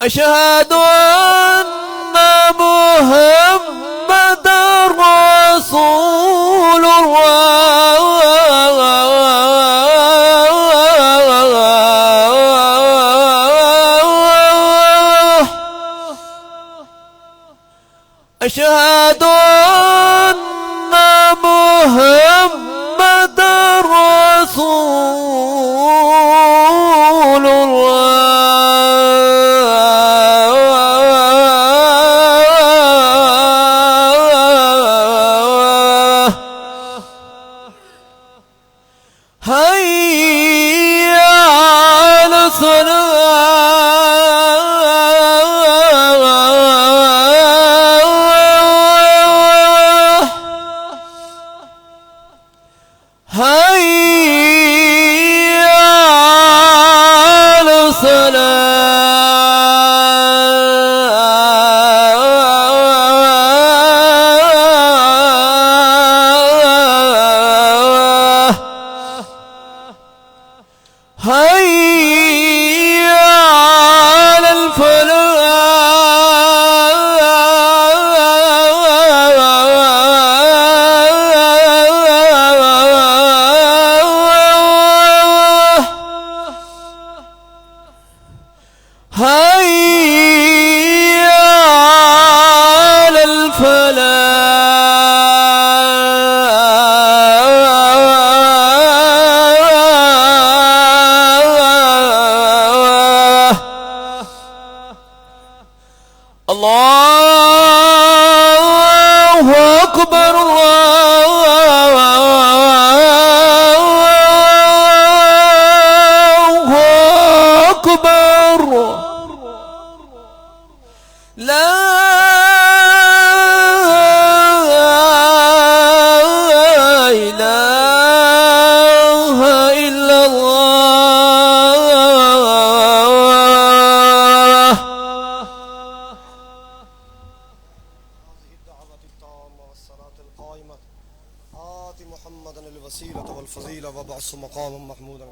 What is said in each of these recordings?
أشهد أن محمد رسول الله. أشهد أن محمد رسول الله. هيا على الصلاة. هيا على الصلاة. هيا على الفلاح. هيا على الفلاح. الله أكبر. الله أكبر. لا إله إلا الله. الدعوة التامة والصلاة القائمة آت محمدا الوسيلة والفضيلة وابعثه مقاما محمودا.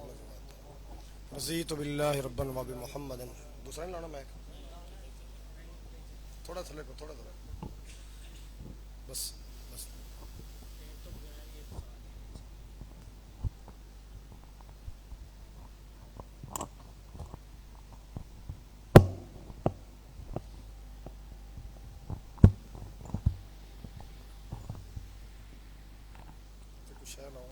رضيت بالله ربا وبمحمد. دوسرا نہیں لانا میک، تھوڑا تھلے کو، تھوڑا تھلے بس بس. کچھ ہے لاؤ.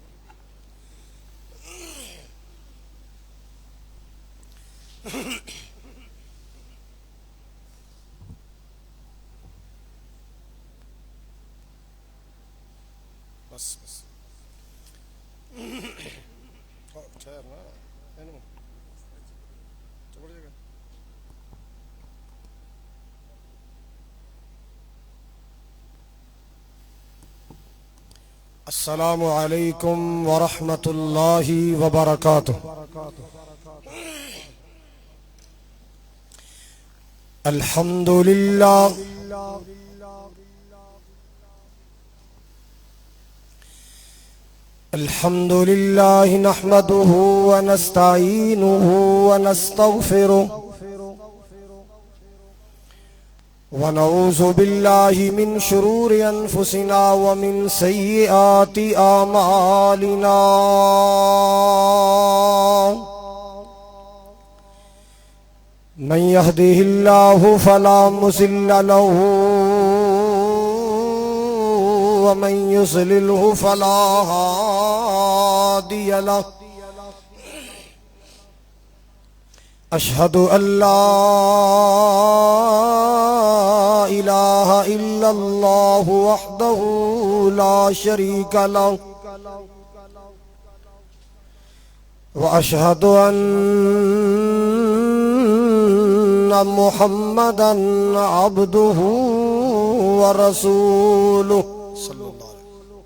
بس بس ٹھہر نا اینو چپڑ جائے گا. السلام علیکم ورحمۃ اللہ وبرکاتہ. الحمد للہ الحمد لله نحمده ونستعينه ونستغفره ونعوذ بالله من شرور أنفسنا ومن سيئات أعمالنا. من يهده الله فلا مضل له ومن يضلله فلا هادي له. أشهد أن لا إله إلا الله وحده لا شريك له وأشهد أن محمدا عبده ورسوله صلى الله عليه وسلم.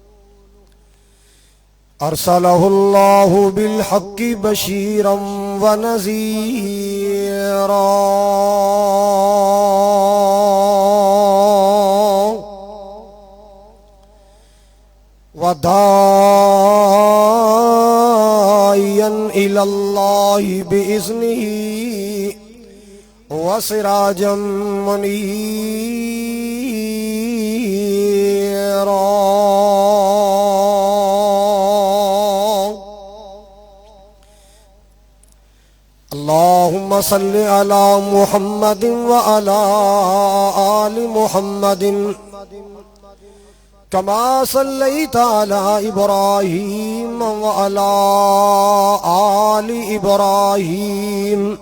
أرسله الله بالحق بشيرا ونذيرا وداعيا إلى الله بإذنه وسراجا منيرا اللهم صل على محمد وعلى آل محمد كما صليت على إبراهيم وعلى آل إبراهيم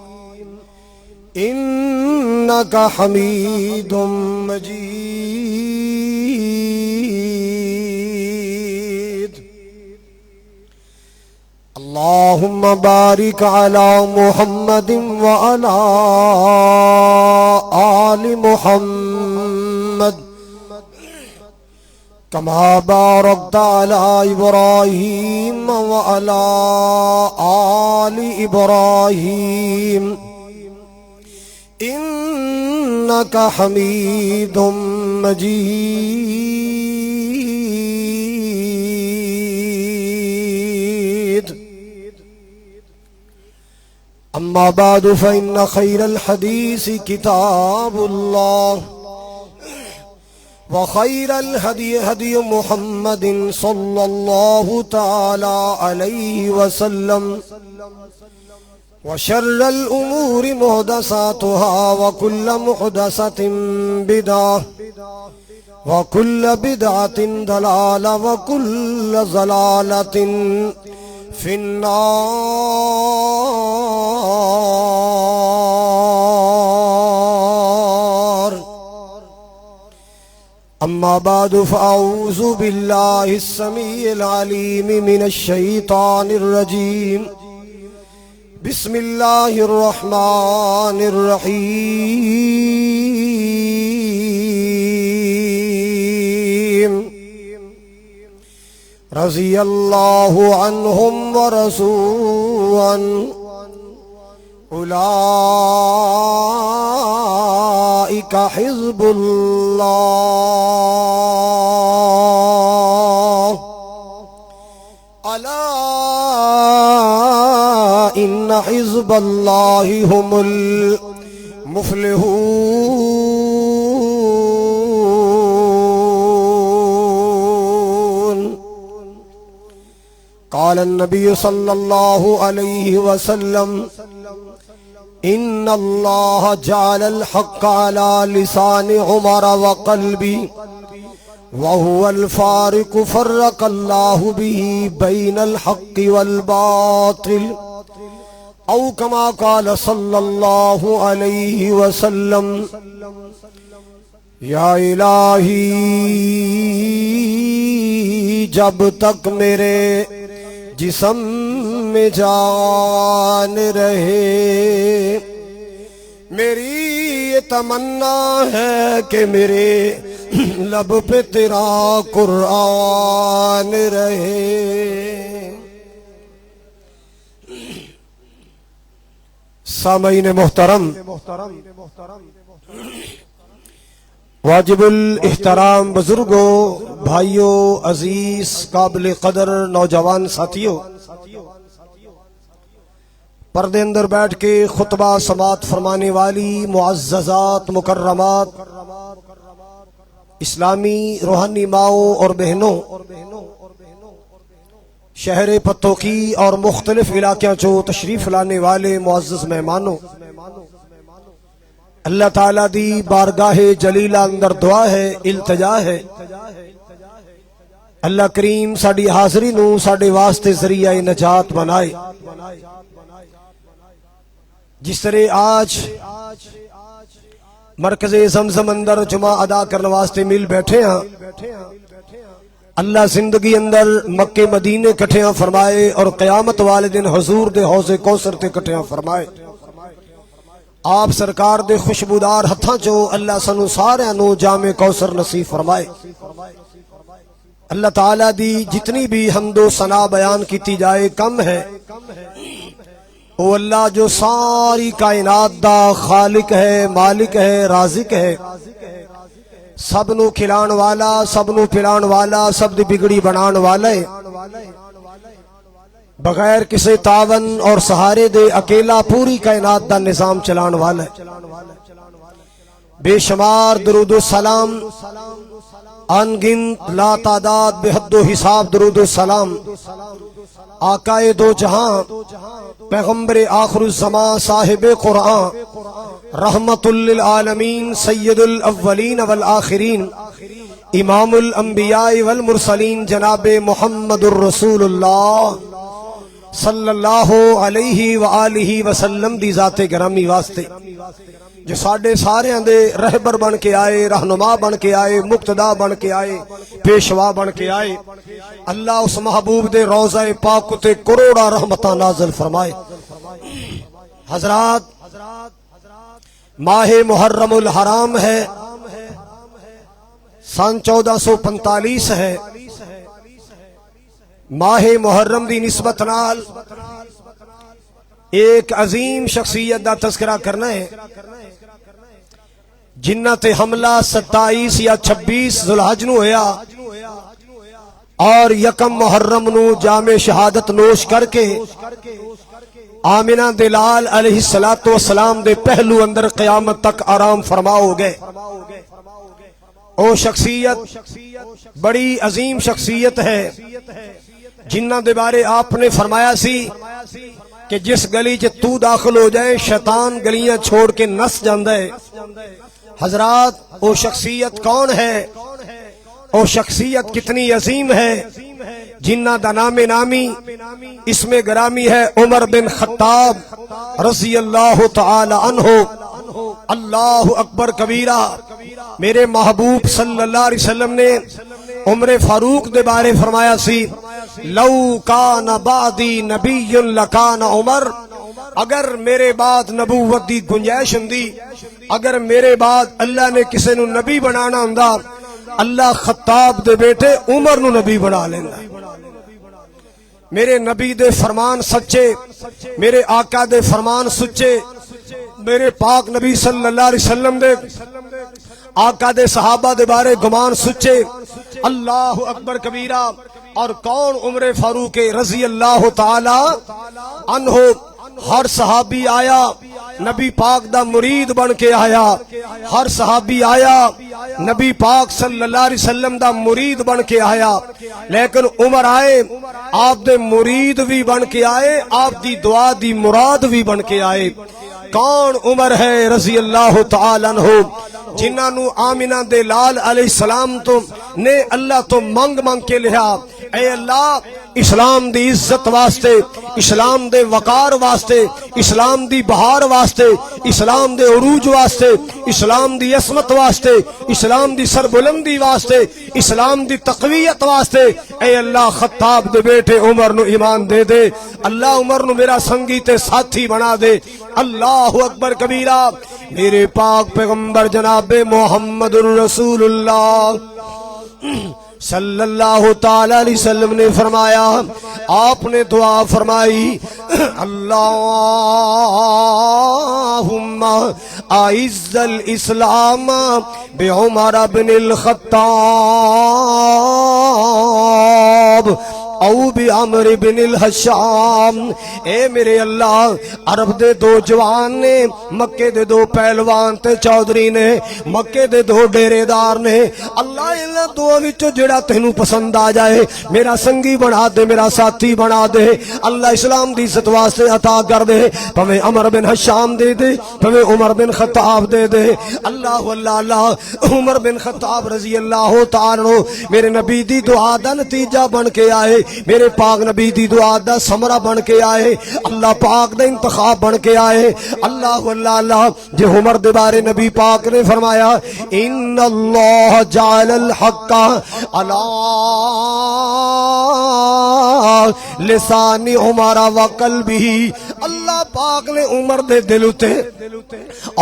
إنك حميد مجيد اللهم بارك على محمد وعلى آل محمد كما باركت على إبراهيم وعلى آل إبراهيم إنك حميد مجيد أما بعد فإن خير الحديث كتاب الله وخير الهدي هدي محمد صلى الله تعالى عليه وسلم وشر الأمور محدثاتها وكل محدثة بدعة وكل بدعة ضلالة وكل ضلالة في النار أما بعد فأعوذ بالله السميع العليم من الشيطان الرجيم بسم الله الرحمن الرحيم رضي الله عنهم ورضوا عنه أولئك حزب الله ألا إن حزب الله هم المفلحون قال النبي صلى الله عليه وسلم إن الله جعل الحق على لسان عمر وقلبي وهو الفارق فرق الله به بين الحق والباطل او كما قال صلى الله عليه وسلم یا الہی جب تک میرے جسم میں جان رہے میری یہ تمنا ہے کہ میرے لب پہ تیرا قرآن رہے سامعین محترم واجب الاحترام بزرگوں بھائیوں عزیز قابل قدر نوجوان ساتھیوں پردے اندر بیٹھ کے خطبہ سماعت فرمانے والی معززات مکرمات اسلامی روحانی ماؤں اور بہنوں شہر پتوکی اور مختلف علاقوں چو تشریف لانے والے معزز مہمانوں اللہ تعالیٰ دی بارگاہ جلیلہ اندر دعا ہے التجا ہے اللہ کریم ساڑی حاضری نو ساڑے واسطے ذریعہ نجات بنائے جس طرح آج مرکز زمزم اندر جمعہ ادا کرنے واسطے مل بیٹھے ہیں اللہ زندگی اندر مکہ مدینے کٹھیاں فرمائے اور قیامت والے دن حضور دے حوض کوثر تے کٹھیاں فرمائے آپ سرکار دے خوشبودار ہتھاں چو اللہ سنو سارے نو جامع کوثر نصیب فرمائے اللہ تعالیٰ دی جتنی بھی حمد و ثنا بیان کیتی جائے کم ہے وہ اللہ جو ساری کائنات دا خالق ہے مالک ہے رازق ہے سب نو کھلان والا سب نو پلان والا سب دی بگڑی بنان والا ہے بغیر کسی تعاون اور سہارے دے اکیلا پوری کائنات دا نظام چلان والا ہے۔ بے شمار درود و سلام، ان گنت لا تعداد بے حد و حساب درود و سلام آقائے دو جہاں، پیغمبر آخر الزمان، صاحب قرآن، رحمت للعالمین، سید الاولین والآخرین، امام الانبیاء والمرسلین، جناب محمد الرسول اللہ صلی اللہ علیہ وآلہ وسلم دی ذات گرامی واسطے جو ساڈے سارے دے رہبر بن کے آئے، رہنما بن کے آئے، مقتدا بن کے آئے، پیشوا بن کے آئے، اللہ اس محبوب دے روضہ پاک تے کروڑا رحمتاں نازل فرمائے۔ حضرات، ماہ محرم الحرام ہے، سن 1445 ہے۔ ماہ محرم دی نسبت نال ایک عظیم شخصیت دا تذکرہ کرنا ہے جنہ تے حملہ 27 یا 26 ذوالحج نو ہویا اور یکم محرم نو جام شہادت نوش کر کے آمنہ دلال علیہ السلام دے پہلو اندر قیامت تک آرام فرما ہو گئے۔ او شخصیت بڑی عظیم شخصیت ہے جنہ دے بارے آپ نے فرمایا سی کہ جس گلی چ تو داخل ہو جائے شیطان گلیاں چھوڑ کے نس جاندہ ہے۔ حضرات، او شخصیت کون ہے؟ او شخصیت کتنی عظیم ہے جنہ دا نام نامی اس میں گرامی ہے عمر بن خطاب رضی اللہ تعالی عنہ۔ اللہ اکبر کبیرہ۔ میرے محبوب صلی اللہ علیہ وسلم نے عمر فاروق دے بارے فرمایا سی، لو کان بعدی نبی لکان عمر، اگر میرے بعد نبوت دی گنجائش ہندی، اگر میرے بعد اللہ نے کسی نو نبی بنانا ہوندا، اللہ خطاب دے بیٹے عمر نو نبی بنا لیندا۔ میرے نبی دے فرمان سچے، میرے آقا دے فرمان سچے، میرے پاک نبی صلی اللہ علیہ وسلم دے آقا دے صحابہ دے بارے گمان سچے۔ اللہ اکبر کبیرہ۔ اور کون عمر فاروق رضی اللہ تعالی عنہ؟ ہر صحابی آیا نبی پاک دا مرید بن کے آیا، ہر صحابی آیا نبی پاک صلی اللہ علیہ وسلم دا مرید بن کے آیا، لیکن عمر آئے آپ دے مرید بھی بن کے آئے، آپ دی دعا دی مراد بھی بن کے آئے۔ کون عمر ہے رضی اللہ تعالی عنہ جنہاں نو آمنہ دے لال علیہ السلام تو نے اللہ تو منگ منگ کے لیا، اے اللہ اسلام دی عزت واسطے، اسلام دے وقار واسطے، اسلام دی بہار واسطے، اسلام دے عروج واسطے، اسلام دی عصمت واسطے، اسلام دی سربلندی واسطے، اسلام دی تقویت واسطے، اے اللہ خطاب دے بیٹے عمر نو ایمان دے دے، اللہ عمر نو میرا سنگی تے ساتھی بنا دے۔ اللہ اکبر کبیرہ۔ میرے پاک پیغمبر جناب محمد الرسول اللہ صلی اللہ تعالی علیہ وسلم نے فرمایا، آپ نے دعا فرمائی، اللہم اعز الاسلام بعمر بن الخطاب او بعمر بن الحشام۔ اے میرے اللہ، عرب دے دو جوان نے، مکے دے دو پہلوان تے چودھری نے، مکے دے دو ڈیرے دار نے، اللہ انہاں دو وچوں جڑا تینوں پسند آ جائے میرا سنگی بنا دے، میرا ساتھی بنا دے، اللہ اسلام دی عزت واسطے عطا کر دے، پویں عمر بن حشام دے دے، پویں عمر بن خطاب دے دے۔ اللہ اللہ اللہ۔ عمر بن خطاب رضی اللہ تعالی عنہ میرے نبی دی دعا دا نتیجہ بن کے آئے، میرے پاک نبی دی دعا دا ثمرہ بن کے آئے، اللہ پاک دا انتخاب بن کے آئے۔ اللہ اللہ اللہ۔ جو عمر دے بارے نبی پاک نے فرمایا، ان اللہ جعل الحق علی لسان عمر و قلبہ، اللہ اللہ پاک نے عمر دے دل اتے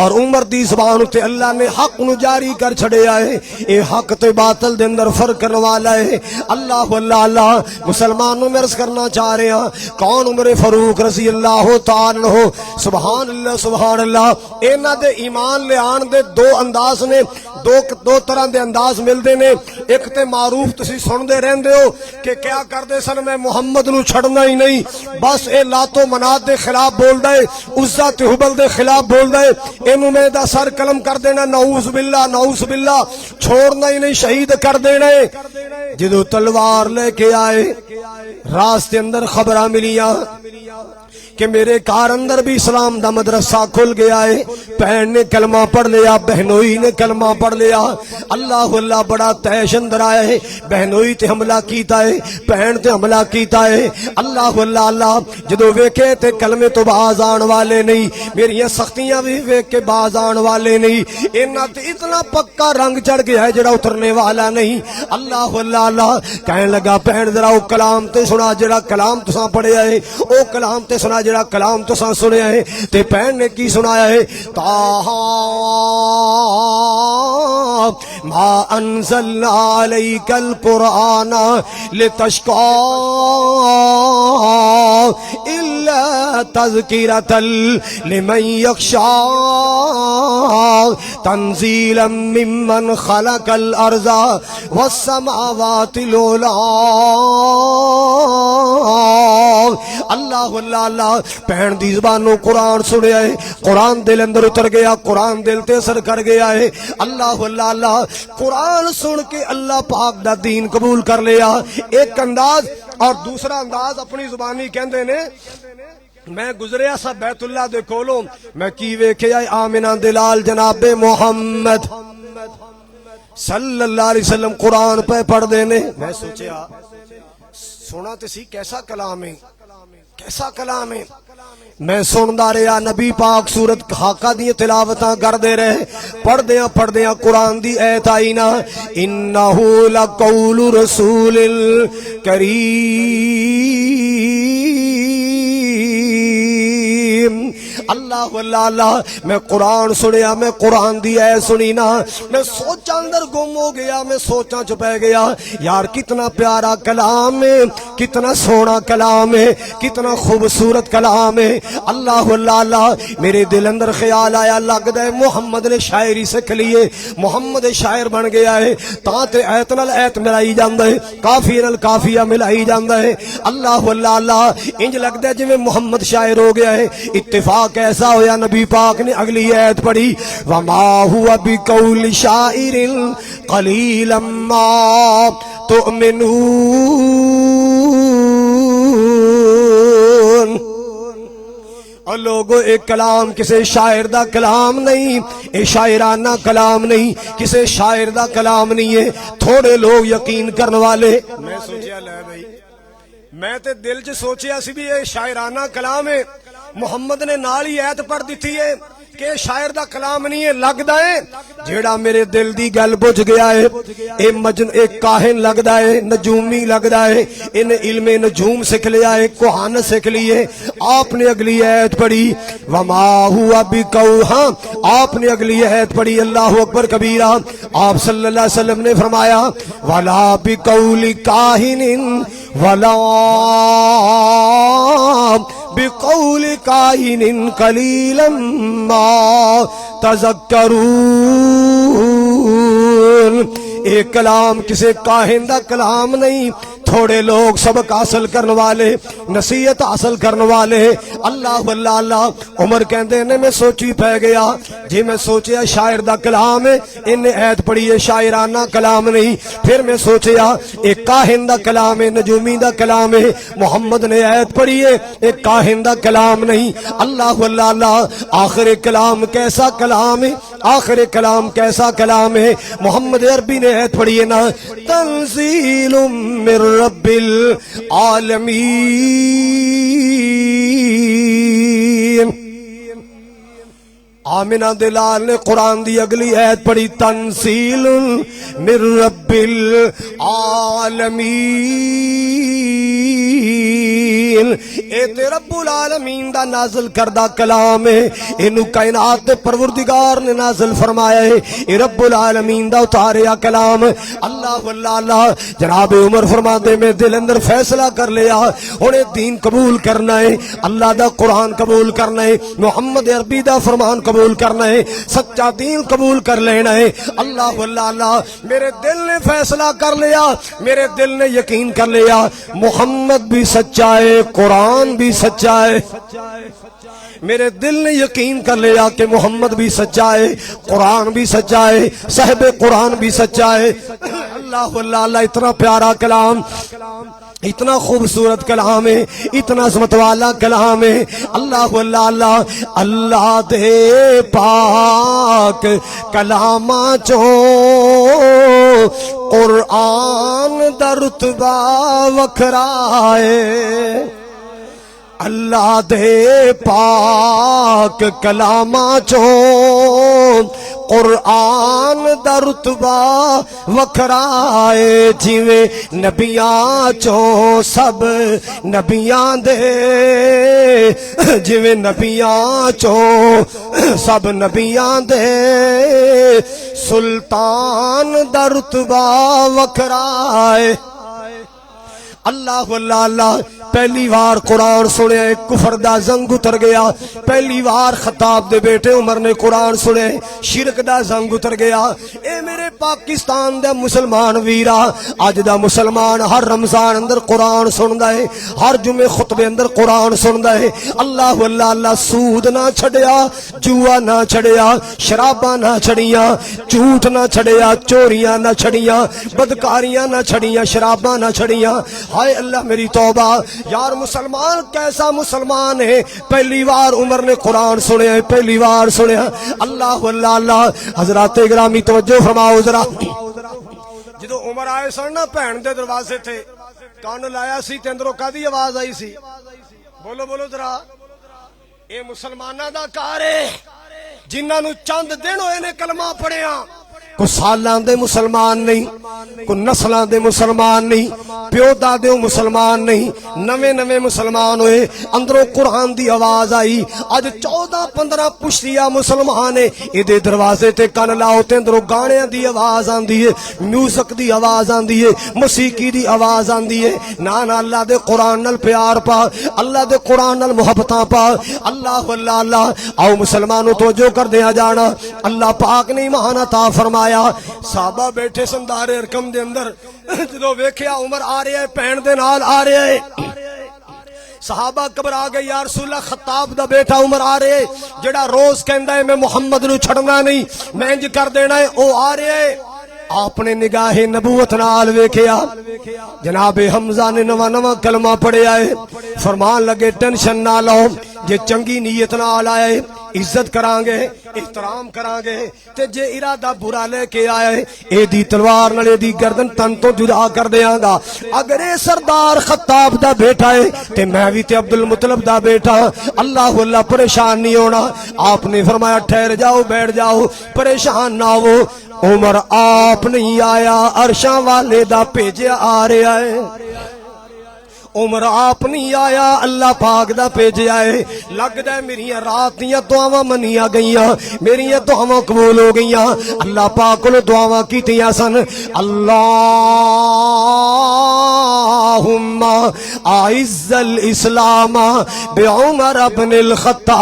اور عمر دی زبان اتے اللہ نے حق نو جاری کر چھڑیا ہے. اے حق تے باطل دے اندر فرق کرنے والا ہے. اللہ اللہ مسلمانوں میں عرض کرنا چاہ رہے ہیں کون عمر فاروق رضی اللہ تعالی عنہ. سبحان اللہ سبحان اللہ. انہاں دے ایمان لے آن دے دو انداز نے, دو طرح دے انداز ملدے نے. ایک تے معروف تسی سن دے رہندے ہو کہ کیا کردے سن, میں محمد نو چھڑنا ہی نہیں, بس اے لات و منات دے خلاف بول دے, عزا تے حبل دے خلاف بول دے, اینو میں دا سر قلم کر دینا, نعوذ باللہ نعوذ باللہ, چھوڑنا ہی نہیں, شہید کر دینا. جدو تلوار لے کے آئے راستے اندر خبراں ملیاں کہ میرے کار اندر بھی اسلام دا مدرسہ کھل گیا ہے. بہن نے کلمہ پڑھ لیا, بہنوئی نے کلمہ پڑھ لیا. اللہ اللہ بڑا تیش اندر آیا ہے. بہنوئی تے حملہ کیتا ہے, بہن تے حملہ کیتا ہے. اللہ اللہ اللہ جدو ویکھے تے کلمے تو باز آن والے نہیں, میری سختیاں بھی ویکھ کے باز آن والے نہیں. انہاں تے اتنا پکا رنگ چڑھ گیا ہے جڑا اترنے والا نہیں. اللہ اللہ اللہ کہنے لگا بہن ذرا او کلام تے سنا جڑا کلام تساں پڑھیا ہے, او کلام تے سنا جڑا کلام تساں سنیا ہے. تے بہن نے کی سنایا ہے, طٰہٰ ما انزلنا علیک القرآن لتشقیٰ الا تذکرۃ لمن یخشیٰ تنزیلا ممن خلق الارض والسماوات العلی. اللہ اللہ اللہ بہن دی زبانوں قرآن سنیا ہے, قرآن دل اندر اتر گیا, قرآن دل تے اثر کر گیا ہے. اللہ اللہ اللہ قرآن سن کے اللہ پاک دا دین قبول کر لیا. ایک انداز, اور دوسرا انداز اپنی زبانی کہندے نے, میں گزریا سا بیت اللہ دے کولوں, میں کی ویکھیا آمنہ دلال جناب محمد صلی اللہ علیہ وسلم قرآن پہ پڑھ دینے. میں سوچیا سونا تے سی کیسا کلام ہے, کیسا کلام ہے. میں سندا رہیا نبی پاک سورت حاقہ دی تلاوتاں کردے رہے, پڑھدیاں قرآن دی ایت آئی نا, انہ لقول رسول کریم. اللہ اللہ اللہ میں قرآن سنیا, میں قرآن دی اے سنی نا, میں سوچاں اندر گم ہو گیا, میں سوچاں چ پہ گیا یار کتنا پیارا کلام ہے, کتنا سونا کلام ہے, کتنا خوبصورت کلام ہے. اللہ اللہ اللہ میرے دل اندر خیال آیا, لگدا ہے محمد نے شاعری سکھ لیے, محمد شاعر بن گیا ہے. تاں تے ایت نال ایت ملائی جاندا ہے, کافی نال کافیہ ملائی جاندا ہے. اللہ اللہ اللہ انج لگدا ہے جویں محمد شاعر ہو گیا ہے. اتفاق کیسا ہویا, نبی پاک نے اگلی ایت پڑھی, وما هو بقول شاعر قلیلا ما تؤمنون. اور لوگو ایک کلام کسے شاعر دا کلام نہیں, اے شاعرانہ کلام نہیں, کسے شاعر دا کلام نہیں ہے. تھوڑے لوگ یقین کرنے والے. میں سوچیا لے بھائی, میں تے دل چ سوچیا سی بھی یہ شاعرانہ کلام ہے, محمد نے نال ہی ایت پڑھ دیتی ہے کہ شاعر دا کلام نہیں ہے. لگدا ہے جیڑا میرے دل دی گل بجھ گیا ہے, اے کاہن لگدا ہے, نجومی لگدا ہے, ان علم نجوم سکھ لیا ہے, کوہان سکھ لیے. آپ نے اگلی ایت پڑھی وما ہوا بقول, ہاں آپ نے اگلی ایت پڑھی اللہ اکبر کبیرہ. آپ صلی اللہ علیہ وسلم نے فرمایا ولا بقول کاہن ولا بقول کاہن قلیلا ما تذکرون. ایک کلام کسی کاہن دا کلام نہیں, تھوڑے لوگ سبق حاصل کرنے والے, نصیحت حاصل کرنے والے. اللہ اللہ اللہ عمر کہندے نے میں سوچی پہ گیا, جی میں سوچیا شاعر دا کلام ہے, انہیں ایت پڑھی ہے شاعرانہ کلام نہیں. پھر میں سوچیا ایک کاہن دا کلام ہے, نجومی دا کلام ہے, محمد نے ایت پڑھی ہے, ایک کاہن دا کلام نہیں. اللہ اللہ اللہ آخر کلام کیسا کلام ہے, آخر کلام کیسا کلام ہے. محمد عربی نے ایت پڑھی ہے نا, تنزیل من رب العالمین. آمنہ دلال نے قرآن دی اگلی ایت پڑھی تنزیل من رب العالمین. اے تے رب العالمین دا نازل کردہ کلام ہے، اینو کائنات دے پروردگار نے نازل فرمایا ہے، اے رب العالمین دا اتاریا کلام۔ اللہ اللہ جناب عمر فرماتے میں دل اندر فیصلہ کر لیا ہونے دین قبول کرنا ہے، اللہ دا قرآن قبول کرنا ہے، محمد عربی دا فرمان قبول کرنا ہے، سچا دین قبول کر لینا ہے۔ اللہ اللہ میرے دل نے فیصلہ کر لیا، میرے دل نے یقین کر لیا محمد بھی سچا ہے، قرآن بھی سچا ہے۔ میرے دل نے یقین کر لیا کہ محمد بھی سچا ہے، قرآن بھی سچا ہے، صاحب قرآن بھی سچا ہے۔ اللہ اللہ اتنا پیارا کلام، اتنا خوبصورت کلام ہے، اتنا عظمت والا کلام ہے۔ اللہ اللہ اللہ دے پاک کلاماں چوں قرآن دا رتبہ وکھرا ہے، اللہ دے پاک کلاماں چوں قرآن دا رتبہ وکھرا ہے، جویں نبیاں چوں سب نبیاں دے، جویں نبیاں چوں سب نبیاں دے سلطان دا رتبہ وکھرا ہے۔ اللہ اللہ اللہ پہلی بار قرآن سنے کفر دا زنگ اتر گیا، پہلی بار خطاب دے بیٹے عمر نے قرآن سنے شرک دا زنگ اتر گیا۔ اے میرے پاکستان دے مسلمان ویرا، اج دا مسلمان ہر رمضان اندر قرآن سندا ہے، ہر جمعے خطبے اندر قرآن سندا ہے۔ اللہ اللہ اللہ سود نہ چھڑیا، جوا نہ چھڑیا، شراباں نہ چھڑیاں، جھوٹ نہ چھڑیا، چوریاں نہ چھڑیاں، بدکاریاں نہ چھڑیاں، شراباں نہ چھڑیاں۔ ہائے اللہ میری توبہ، یار مسلمان کیسا مسلمان ہے، پہلی بار عمر نے قرآن سنیا ہے، پہلی بار سنیا۔ اللہ اللہ اللہ حضرات گرامی توجہ فرماؤ ذرا، جدو عمر آئے سن نا بہن دے دروازے تھے، کان لایا سی تے اندروں کدی آواز آئی سی؟ بولو بولو ذرا، اے مسلماناں دا کار ہے جنہاں نو چند دن ہوئے نے کلمہ پڑھیا، کو سالاں دے مسلمان نہیں، کو نسلاں دے مسلمان نہیں، پیو دادے مسلمان نہیں، نویں نویں مسلمان ہوئے، اندروں قرآن دی آواز آئی۔ اج 14-15 پشتیا مسلمان ہے، ایدے دروازے تے کن لاؤ تے اندروں گانیاں دی آواز آندی ہے، میوزک دی آواز آندی ہے، موسیقی دی آواز آندی ہے۔ نانا اللہ دے قرآن نال پیار پا، اللہ دے قرآن نال محبتاں پا۔ اللہ اللہ اللہ آؤ مسلمانوں توجہ کر دیا جانا، اللہ پاک نے ایمان عطا فرمایا۔ صحابہ بیٹھے سندار ارکم دے اندر، جدو ویکھیا عمر آ رہا ہے پہن دے نال آ رہا ہے، صحابہ گھبرا گئے، یا رسول اللہ خطاب دا بیٹا عمر آ رہے ہے، جڑا روز کہندا ہے میں محمد نو چھڑنا نہیں، میں انج کر دینا ہے، او آ رہا ہے۔ آپ نے نگاہ نبوت نال ویکھیا، جناب حمزہ نے نواں نواں کلمہ پڑھیا ہے، فرمان لگے ٹینشن نہ لو، جے چنگی نیت نال آئے عزت کران گے، احترام کران گے، تے جے ارادہ برا لے کے آئے اے دی تلوار نال اے دی گردن تن تو جدا کر دیاں گا۔ اگر اے سردار خطاب دا بیٹا ہے تے میں بھی تے عبد المطلب دا بیٹا، اللہ اللہ پریشان نہیں ہونا۔ آپ نے فرمایا ٹھہر جاؤ، بیٹھ جاؤ، پریشان نہ ہو۔ عمر آپ نہیں آیا، عرشاں والے دا بھیجیا آ رہا ہے۔ عمر آپ نہیں آیا، اللہ پاک دا بھیجیا ہے۔ لگدا ہے میریاں رات دیاں دعاواں منیاں گئیاں، میریاں دعاواں قبول ہو گئیاں، اللہ پاک کول دعاواں کیتیاں سن۔ اللہم اعز الاسلام بعمر بن الخطاب،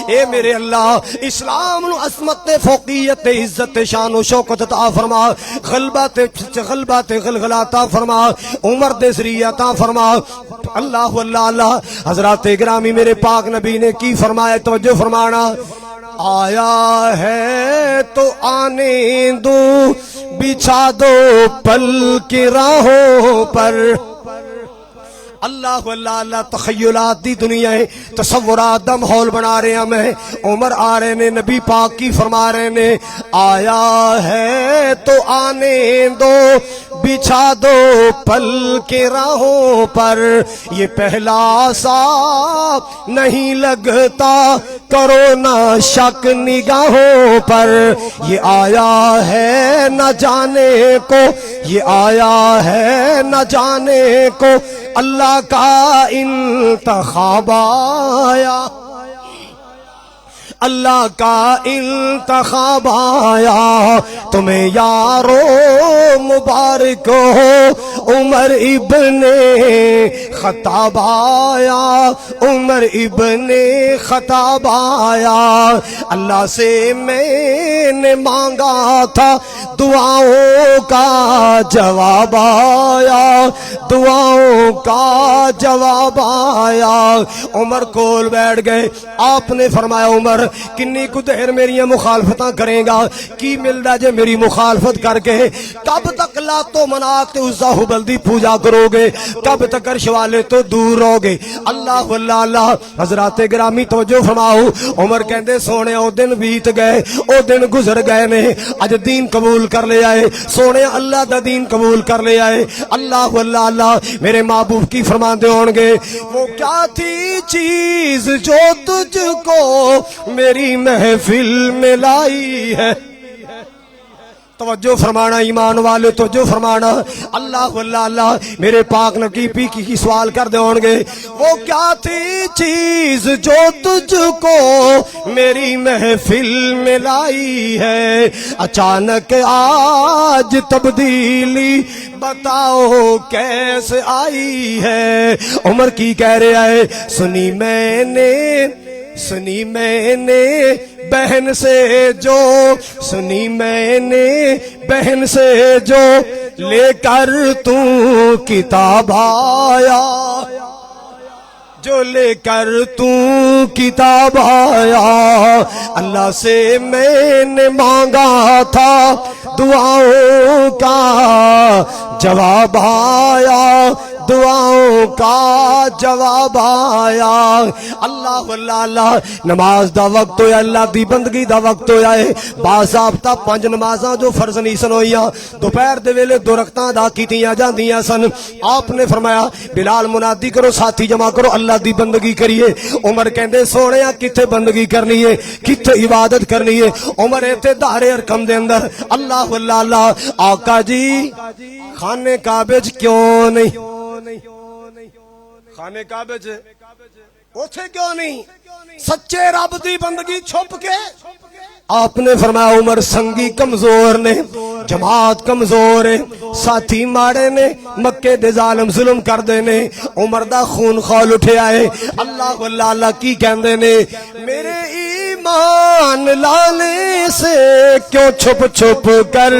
اے میرے اللہ اسلام نو عظمت فوقیت عزت شان و شوکت عطا فرما، غلبہ تے غلغلہ عطا فرما، عمر دے ذریعہ عطا فرما۔ اللہ اللہ اللہ حضرات گرامی میرے پاک نبی نے کی فرمایا، توجہ فرمانا، آیا ہے تو آنے دو، بچھا دو پل کی راہوں پر۔ اللہ اللہ اللہ تخیلات دی دنیا ہے، تصورات دا ماحول بنا رہے ہیں میں۔ عمر آ رہے نے، نبی پاک کی فرما رہے نے، آیا ہے تو آنے دو، بچھا دو پل کے راہوں پر، یہ پہلا سا نہیں لگتا کرو نہ شک نگاہوں پر، یہ آیا ہے نہ جانے کو، یہ آیا ہے نہ جانے کو، اللہ کا انتخاب آیا، اللہ کا انتخاب آیا، تمہیں یارو مبارک ہو، عمر ابن خطاب آیا، عمر ابن خطاب آیا، اللہ سے میں نے مانگا تھا دعاؤں کا جواب آیا، دعاؤں کا جواب آیا۔ عمر کول بیٹھ گئے، آپ نے فرمایا عمر کنی کو دیر میری مخالفتاں کریں گا، کی ملدا جے میری مخالفت کر کے، کب تک لاتو منات عزا ہبل دی پوجا کرو گے، کب تک عرش والے تو دور رہو گے؟ اللہ اللہ اللہ۔ حضرات گرامی توجہ فرماؤ، عمر کہندے سونے او دن بیت گئے، او دن گزر گئے نے، اج دین قبول کر لے آئے، سونے اللہ دا دین قبول کر لے آئے۔ اللہ اللہ اللہ۔ میرے محبوب کی فرماندے ہون گے، وہ کیا تھی چیز جو تجھ کو میری محفل میں لائی ہے؟ توجہ فرمانا ایمان والے، توجہ فرمانا۔ اللہ اللہ اللہ۔ میرے پاک نبی پی کی سوال کر دے ہون گے، وہ کیا تھی چیز جو تجھ کو میری محفل میں لائی ہے؟ اچانک آج تبدیلی بتاؤ کیسے آئی ہے؟ عمر کی کہہ رہے ہے، سنی میں نے بہن سے جو، سنی میں نے بہن سے جو، لے کر تو کتاب آیا، جو لے کر تو کتاب آیا، اللہ سے میں نے مانگا تھا دعاؤں کا جواب آیا، دعاؤں کا جواب آیا۔ اللہ اللہ اللہ۔ نماز دا وقت ہویا، اللہ دی بندگی دا وقت ہویا ہے، باضابطہ 5 نمازاں جو فرض نہیں سن ہوئیاں، دوپہر دے ویلے 2 رکعتاں ادا کیتیاں جاندیاں سن۔ آپ نے فرمایا بلال منادی کرو، ساتھی جمع کرو، اللہ دی بندگی کریے۔ عمر کہندے سونےاں کتھے بندگی کرنی ہے، کتھے عبادت کرنی ہے؟ عمر ایتھے دار ارقم دے اندر۔ اللہ اللہ اللہ۔ آقا جی خانے کعبے وچ کیوں نہیں؟ خانے کعبے وچ اوتھے کیوں نہیں؟ سچے رب دی بندگی چھپ کے؟ آپ نے فرمایا عمر سنگی کمزور نے، جماعت کمزور ہے، ساتھی ماڑے نے، مکے دے ظالم ظلم کر دے نے، عمر دا خون خول اٹھیا ہے۔ اللہ اللہ اللہ کی کہندے نے، میرے ایمان لانے سے کیوں چھپ چھپ کر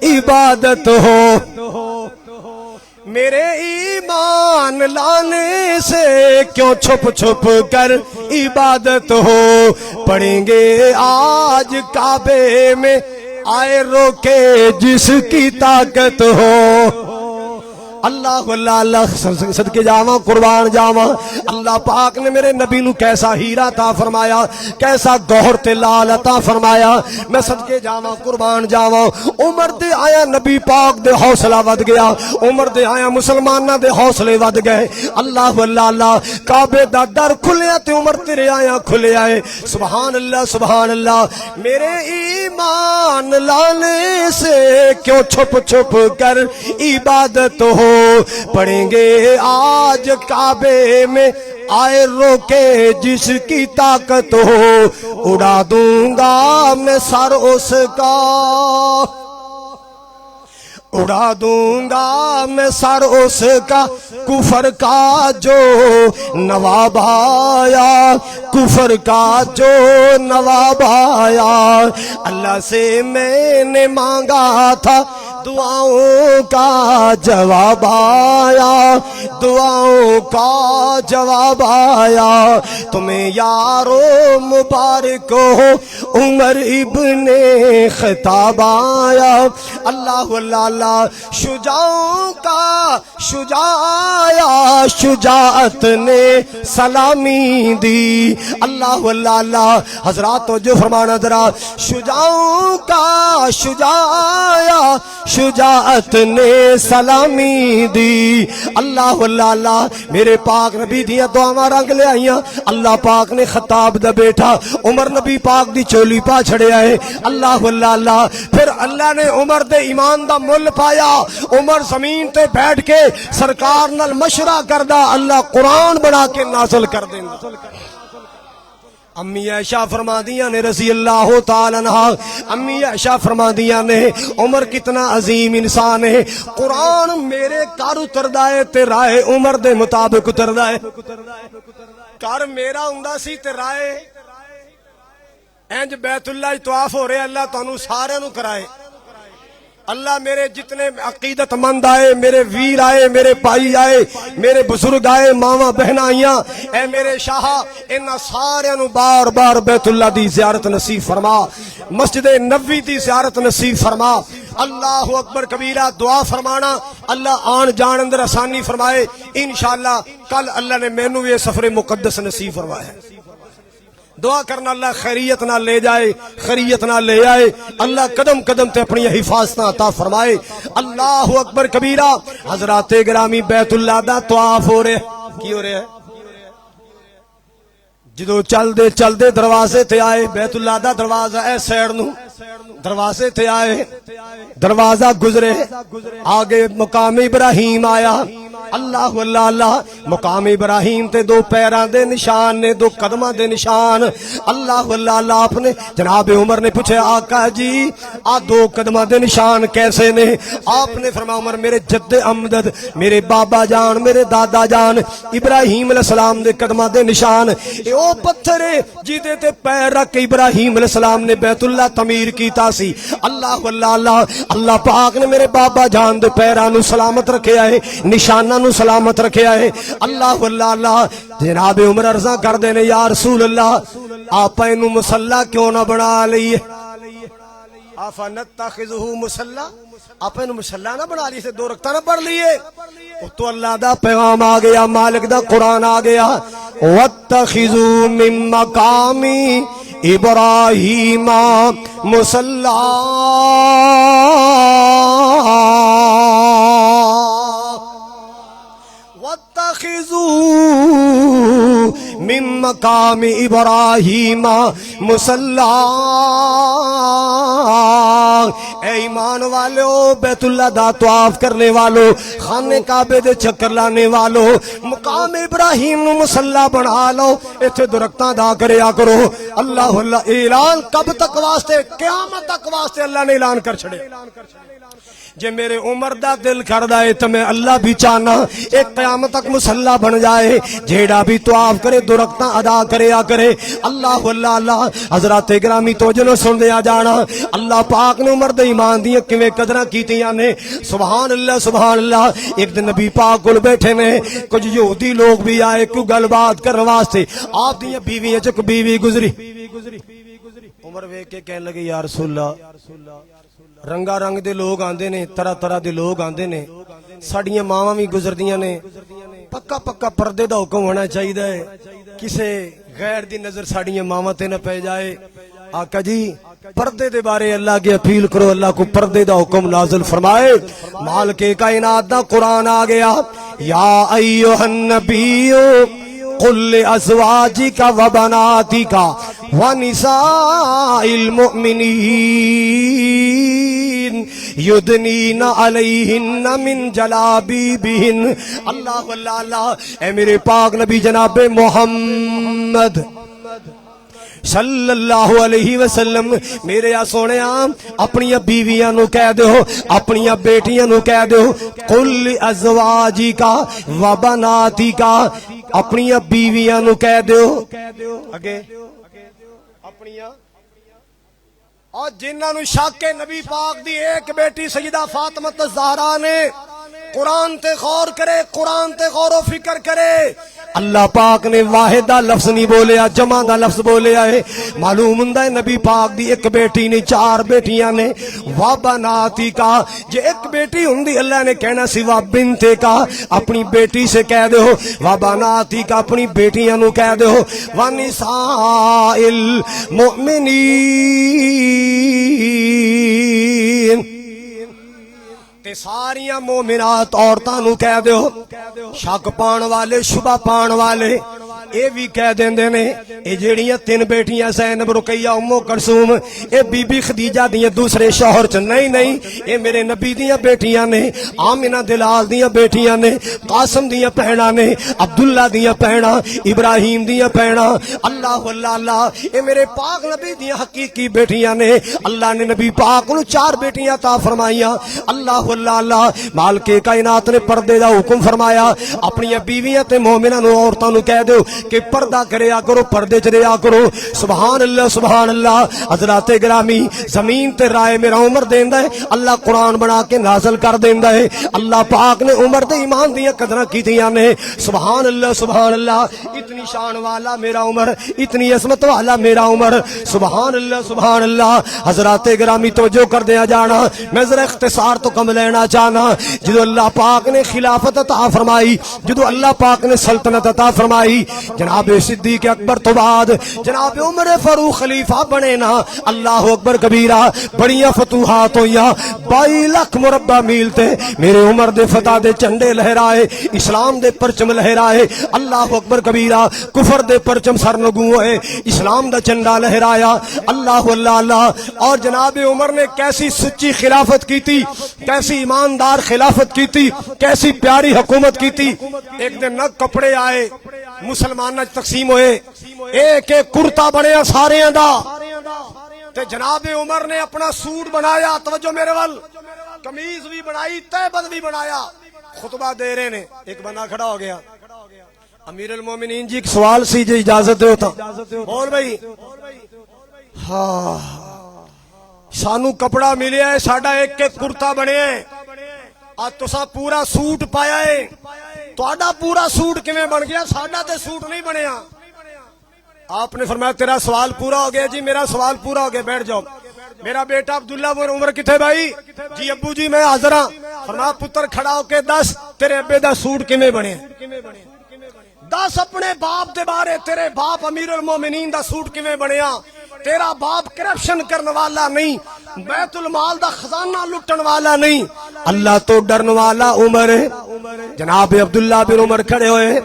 عبادت ہو؟ میرے ایمان لانے سے کیوں چھپ چھپ کر عبادت ہو؟ پڑھیں گے آج کعبے میں آئے روکے جس کی طاقت ہو۔ اللہ اللہ اللہ۔ صدقے جاواں، قربان جاواں، اللہ پاک نے میرے نبی نو کیسا ہیرا عطا فرمایا، کیسا گوہر تے لال عطا فرمایا۔ میں صدقے جاواں، قربان جاواں۔ عمر دے آیا نبی پاک دے حوصلہ ود گیا، عمر دے آیا مسلماناں دے حوصلے ود گئے۔ اللہ اللہ اللہ۔ کعبے دا در کھلیا تے عمر تیرے آیا کھلے آئے۔ سبحان اللہ سبحان اللہ۔ میرے ایمان لانے سے کیوں چھپ چھپ کر عبادت ہو؟ پڑھیں گے آج کعبے میں آئے روکے جس کی طاقت ہو، اڑا دوں گا میں سر اس کا، اڑا دوں گا میں سر اس کا، کفر کا جو نواب آیا، کفر کا جو نواب آیا۔ اللہ سے میں نے مانگا تھا دعاؤں کا جواب آیا، دعاؤں کا جواب آیا۔ تمہیں یارو مبارک ہو، عمر ابن خطاب آیا۔ اللہ اللہ اللہ۔ شجاعوں کا شجاع آیا، شجاعت نے سلامی دی۔ اللہ اللہ اللہ۔ حضرات توجہ فرمانا ذرا۔ شجاعوں کا شجاع آیا، شجاعت نے سلامی دی۔ اللہ اللہ اللہ میرے پاک نبی دیا دعاواں رنگ لے آئیاں۔ اللہ پاک نے خطاب دا بیٹا عمر نبی پاک دی چولی پا چھڑیا ہے۔ اللہ اللہ اللہ پھر اللہ نے عمر دے ایمان دا مل پایا۔ عمر زمین تے بیٹھ کے سرکار نال مشورہ کردہ اللہ قرآن بنا کے نازل کر دیں۔ امی عائشہ فرمادیاں نے رضی اللہ تعالی عنہ، امی عائشہ فرمادیاں نے عمر کتنا عظیم انسان ہے، قرآن میرے گھر اتردا ہے تے رائے عمر دے مطابق اتردا ہے۔ گھر میرا ہوندا سی تے رائے انج بیت اللہ طواف ہو رہے، اللہ تانوں سارے نو کرائے۔ اللہ میرے جتنے عقیدت مند آئے، میرے ویر آئے، میرے بھائی آئے، میرے بزرگ آئے، ماواں بہن آئیاں، اے میرے شاہ انہاں سارے نو بار بار بیت اللہ دی زیارت نصیب فرما، مسجد نبوی دی زیارت نصیب فرما۔ اللہ اکبر کبیرہ دعا فرمانا، اللہ آن جان اندر آسانی فرمائے۔ انشاءاللہ کل اللہ نے مینوں یہ سفر مقدس نصیب فرمایا ہے۔ دعا کرنا اللہ خیریت نہ لے جائے، خیریت نہ لے آئے، اللہ قدم قدم تے اپنی حفاظت عطا فرمائے۔ اللہ اکبر کبیرہ۔ حضرات گرامی بیت اللہ دا طواف ہو رہے، کی ہو رہے ہے؟ جدو چل دے دروازے تے آئے، بیت اللہ دا دروازہ اے سیڑ نو، دروازے تے آئے، دروازہ گزرے، آگے مقام ابراہیم آیا۔ اللہ اللہ اللہ مقام ابراہیم تے دو پیران دے نشان نے، دو قدمہ دے نشان۔ اللہ اللہ اللہ آپ نے جناب عمر نے پوچھے آقا جی آ دو قدمہ دے نشان کیسے نے؟ آپ نے فرمایا عمر میرے جد امجد، میرے بابا جان، میرے دادا جان ابراہیم علیہ السلام دے قدمہ دے نشان۔ اے او پتھر جیدے تے پیر رکھ کے ابراہیم علیہ السلام نے بیت اللہ تعمیر کیتا سی۔ اللہ اللہ اللہ اللہ پاک نے میرے بابا جان دے پیرانو سلامت رکھے آئے، نشانہ نو سلامت رکھے آئے۔ اللہ اللہ اللہ جناب عمر عرضہ کر دینے یا رسول اللہ آپ اینو مسلح کیوں نہ بنا لئیے؟ آفَنَتَّخِذُهُ مُسَلَّا، آپ اینو مسلح نہ بنا لیے، سے دو رکھتا نہ پڑھ لیے۔ تو اللہ دا پیغام آ گیا، مالک دا قرآن آ گیا، وَاتَّخِذُوا مِن مَّقَامِ ابراہیم مصلی۔ وَاتَّخِذُوا من مقام ابراہیم مصلی۔ اے ایمان والو، بیت اللہ دا طواف کرنے والو، خانہ کعبے دے چکر لانے والو، مقام ابراہیم نو مصلی بنا لو، ایتھے درختاں دا کریا کرو۔ اللہ اللہ اعلان کب تک واسطے؟ قیامت تک واسطے اللہ نے اعلان کر چھڑے۔ جے میرے عمر دا دل کردہ ہے تو میں اللہ بھی چاہنا ایک قیامت تک مسلح بن جائے، جیڑا بھی طواف کرے درختاں ادا کرے آ کرے۔ اللہ اللہ اللہ حضرات گرامی تو جنو سن دیا جانا، اللہ پاک نے عمر دے ایمان دیاں کیویں قدراں کیتیاں نے۔ سبحان اللہ سبحان اللہ۔ ایک دن نبی پاک کول بیٹھے نے، کچھ یہودی لوگ بھی آئے کوئی گل بات کرنے واسطے، آپ دیاں بیویاں چ کوئی بیوی گزری، عمر ویکھ کے کہنے لگے یا رسول اللہ رنگا رنگ دے لوگ آندے نے، طرح طرح دے لوگ آندے نے، ساڑیاں ماواں بھی گزردیاں نے، پکا پکا پردے دا حکم ہونا چاہیے، کسے غیر دی نظر ساڑیاں ماواں تے نہ پہ جائے۔ آقا جی پردے دے بارے اللہ کی اپیل کرو، اللہ کو پردے دا حکم نازل فرمائے۔ مالک کائنات دا قرآن آ گیا، یا ایھا النبی قل لأزواجک وبناتک ونساء المؤمنین یدنین علیہن من جلابیبہن۔ اللہ اللہ اللہ اے میرے پاک نبی جناب محمد صلی اللہ علیہ وسلم، میرے سونے اپنی بیویاں نو کہہ دو، اپنی بیٹیاں نو کہہ دو، قل ازواجک و بناتک، اپنی بیویاں نو کہہ دو، اگے اپنی اور جنہاں نو شک نبی پاک دی ایک بیٹی سیدہ فاطمہ الزہرا نے، قرآن تے غور کرے، قرآن تے غور و فکر کرے۔ اللہ پاک نے واحد دا لفظ نہیں بولیا، جمع دا لفظ بولیا ہے۔ معلوم ہوندا ہے نبی پاک دی ایک بیٹی نہیں، چار بیٹیاں نے۔ وَبَنَاتِكَ کا جے ایک بیٹی ہوندی اللہ نے کہنا سی وَبِنْتِكَ اپنی بیٹی سے کہہ دو، وَبَنَاتِكَ اپنی بیٹیاں نو کہہ دو، وَنِسَاءِ الْمُؤْمِنِينَ ਸਾਰੀਆਂ ਮੂਮਿਨਾਤ ਔਰਤਾਂ ਨੂੰ ਕਹਿ ਦਿਓ, ਸ਼ੱਕ ਪਾਉਣ ਵਾਲੇ ਸ਼ੁਬਾ ਪਾਉਣ ਵਾਲੇ ਇਹ ਵੀ ਕਹਿ ਦਿੰਦੇ ਨੇ ਇਹ ਜਿਹੜੀਆਂ ਤਿੰਨ ਬੇਟੀਆਂ ਜ਼ੈਨਬ, ਰੁਕਈਆ, ਉம்மੋ ਕਲਸੂਮ, ਇਹ ਬੀਬੀ ਖਦੀਜਾ ਦੀਆਂ ਦੂਸਰੇ ਸ਼ੌਹਰ ਚ ਨਹੀਂ, ਇਹ ਮੇਰੇ ਨਬੀ ਦੀਆਂ ਬੇਟੀਆਂ ਨੇ, ਆਮਿਨਾ ਦਿਲਾਲ ਦੀਆਂ ਬੇਟੀਆਂ ਨੇ, ਕਾਸਮ ਦੀਆਂ ਭੈਣਾਂ ਨੇ, ਅਬਦੁੱਲਾ ਦੀਆਂ ਭੈਣਾਂ, ਇਬਰਾਹੀਮ ਦੀਆਂ ਭੈਣਾਂ। ਅੱਲਾਹੁ ਅੱਲਾ ਅੱਲਾ, ਇਹ ਮੇਰੇ ਪਾਕ ਨਬੀ ਦੀਆਂ ਹਕੀਕੀ ਬੇਟੀਆਂ ਨੇ। ਅੱਲਾ ਨੇ ਨਬੀ ਪਾਕ ਨੂੰ 4 ਬੇਟੀਆਂ عطا ਫਰਮਾਈਆਂ। ਅੱਲਾਹੁ ਅੱਲਾ ਅੱਲਾ, ਮਾਲਕੇ ਕਾਇਨਾਤ ਨੇ ਪਰਦੇ ਦਾ ਹੁਕਮ ਫਰਮਾਇਆ। ਆਪਣੀਆਂ ਬੀਵੀਆਂ ਤੇ ਮੂਮਿਨਾਂ ਨੂੰ, ਔਰਤਾਂ ਨੂੰ ਕਹਿ ਦਿਓ کہ پردہ کریا کرو، پردے چ رہیا کرو۔ سبحان اللہ سبحان اللہ۔ حضرات گرامی، زمین تے رائے میرا عمر دیندا ہے، اللہ قرآن بنا کے نازل کر دیندا ہے۔ اللہ پاک نے عمر دے ایمان دیاں قدراں کیتیاں نے۔ سبحان اللہ سبحان اللہ۔ اتنی شان والا میرا عمر، اتنی عظمت والا میرا عمر۔ سبحان اللہ سبحان اللہ۔ حضرات گرامی توجہ کر دیا جانا، میں ذرا اختصار تو کم لینا چاہنا۔ جدو اللہ پاک نے خلافت عطا فرمائی، جدو اللہ پاک نے سلطنت عطا فرمائی، جناب صدیق اکبر تو بعد جناب عمر فاروق خلیفہ بنے نا۔ اللہ اکبر کبیرہ، بڑیاں فتوحات ہوئیاں، 22 لاکھ مربع میل تے میرے عمر دے فتح دے چنڈے لہرائے، اسلام دے پرچم لہرائے۔ اللہ اکبر کبیرہ، کفر دے پرچم سرنگوں ہوئے، اسلام دا چنڈا لہرایا۔ اللہ اللہ اللہ۔ اور جناب عمر نے کیسی سچی خلافت کی تھی، کیسی ایماندار خلافت کی تھی، کیسی پیاری حکومت کی تھی۔ ایک دن نہ کپڑے آئے، مسلمان تقسیم ہوئے، ایک ایک کرتا بنیا سارے دا، تے جناب عمر نے اپنا سوٹ بنایا، توجہ میرے ول، قمیض بھی بنائی، تہبند بھی بنایا، خطبہ دے رہے نے۔ ایک بندہ کھڑا ہو گیا، امیر المومنین جی ایک سوال سی جی اجازت دو تا، بول بھائی۔ ہاں سانو کپڑا ملیا ہے، ساڈا ایک ایک کرتا بنیا ہے، آج تسا پورا سوٹ پایا ہے، تہاڈا پورا سوٹ کیویں بن گیا؟ ساڈا تے سوٹ نہیں بنیا۔ آپ نے فرمایا تیرا سوال پورا ہو گیا جی، میرا سوال پورا ہو گیا، بیٹھ جاؤ۔ میرا بیٹا عبداللہ عمر کتھے بھائی؟ جی ابو جی میں حاضر ہاں۔ فرمایا پتر کھڑا ہو کے دس تیرے ابے دا سوٹ کیویں بنے؟ دس اپنے باپ دے بارے، تیرے باپ امیر المومنین دا سوٹ کیویں بنیا؟ تیرا باپ کرپشن کرنے والا نہیں، بیت المال دا خزانہ لٹن والا نہیں، اللہ تو ڈرن والا عمر ہے۔ جناب عبداللہ بن عمر کھڑے ہوئے،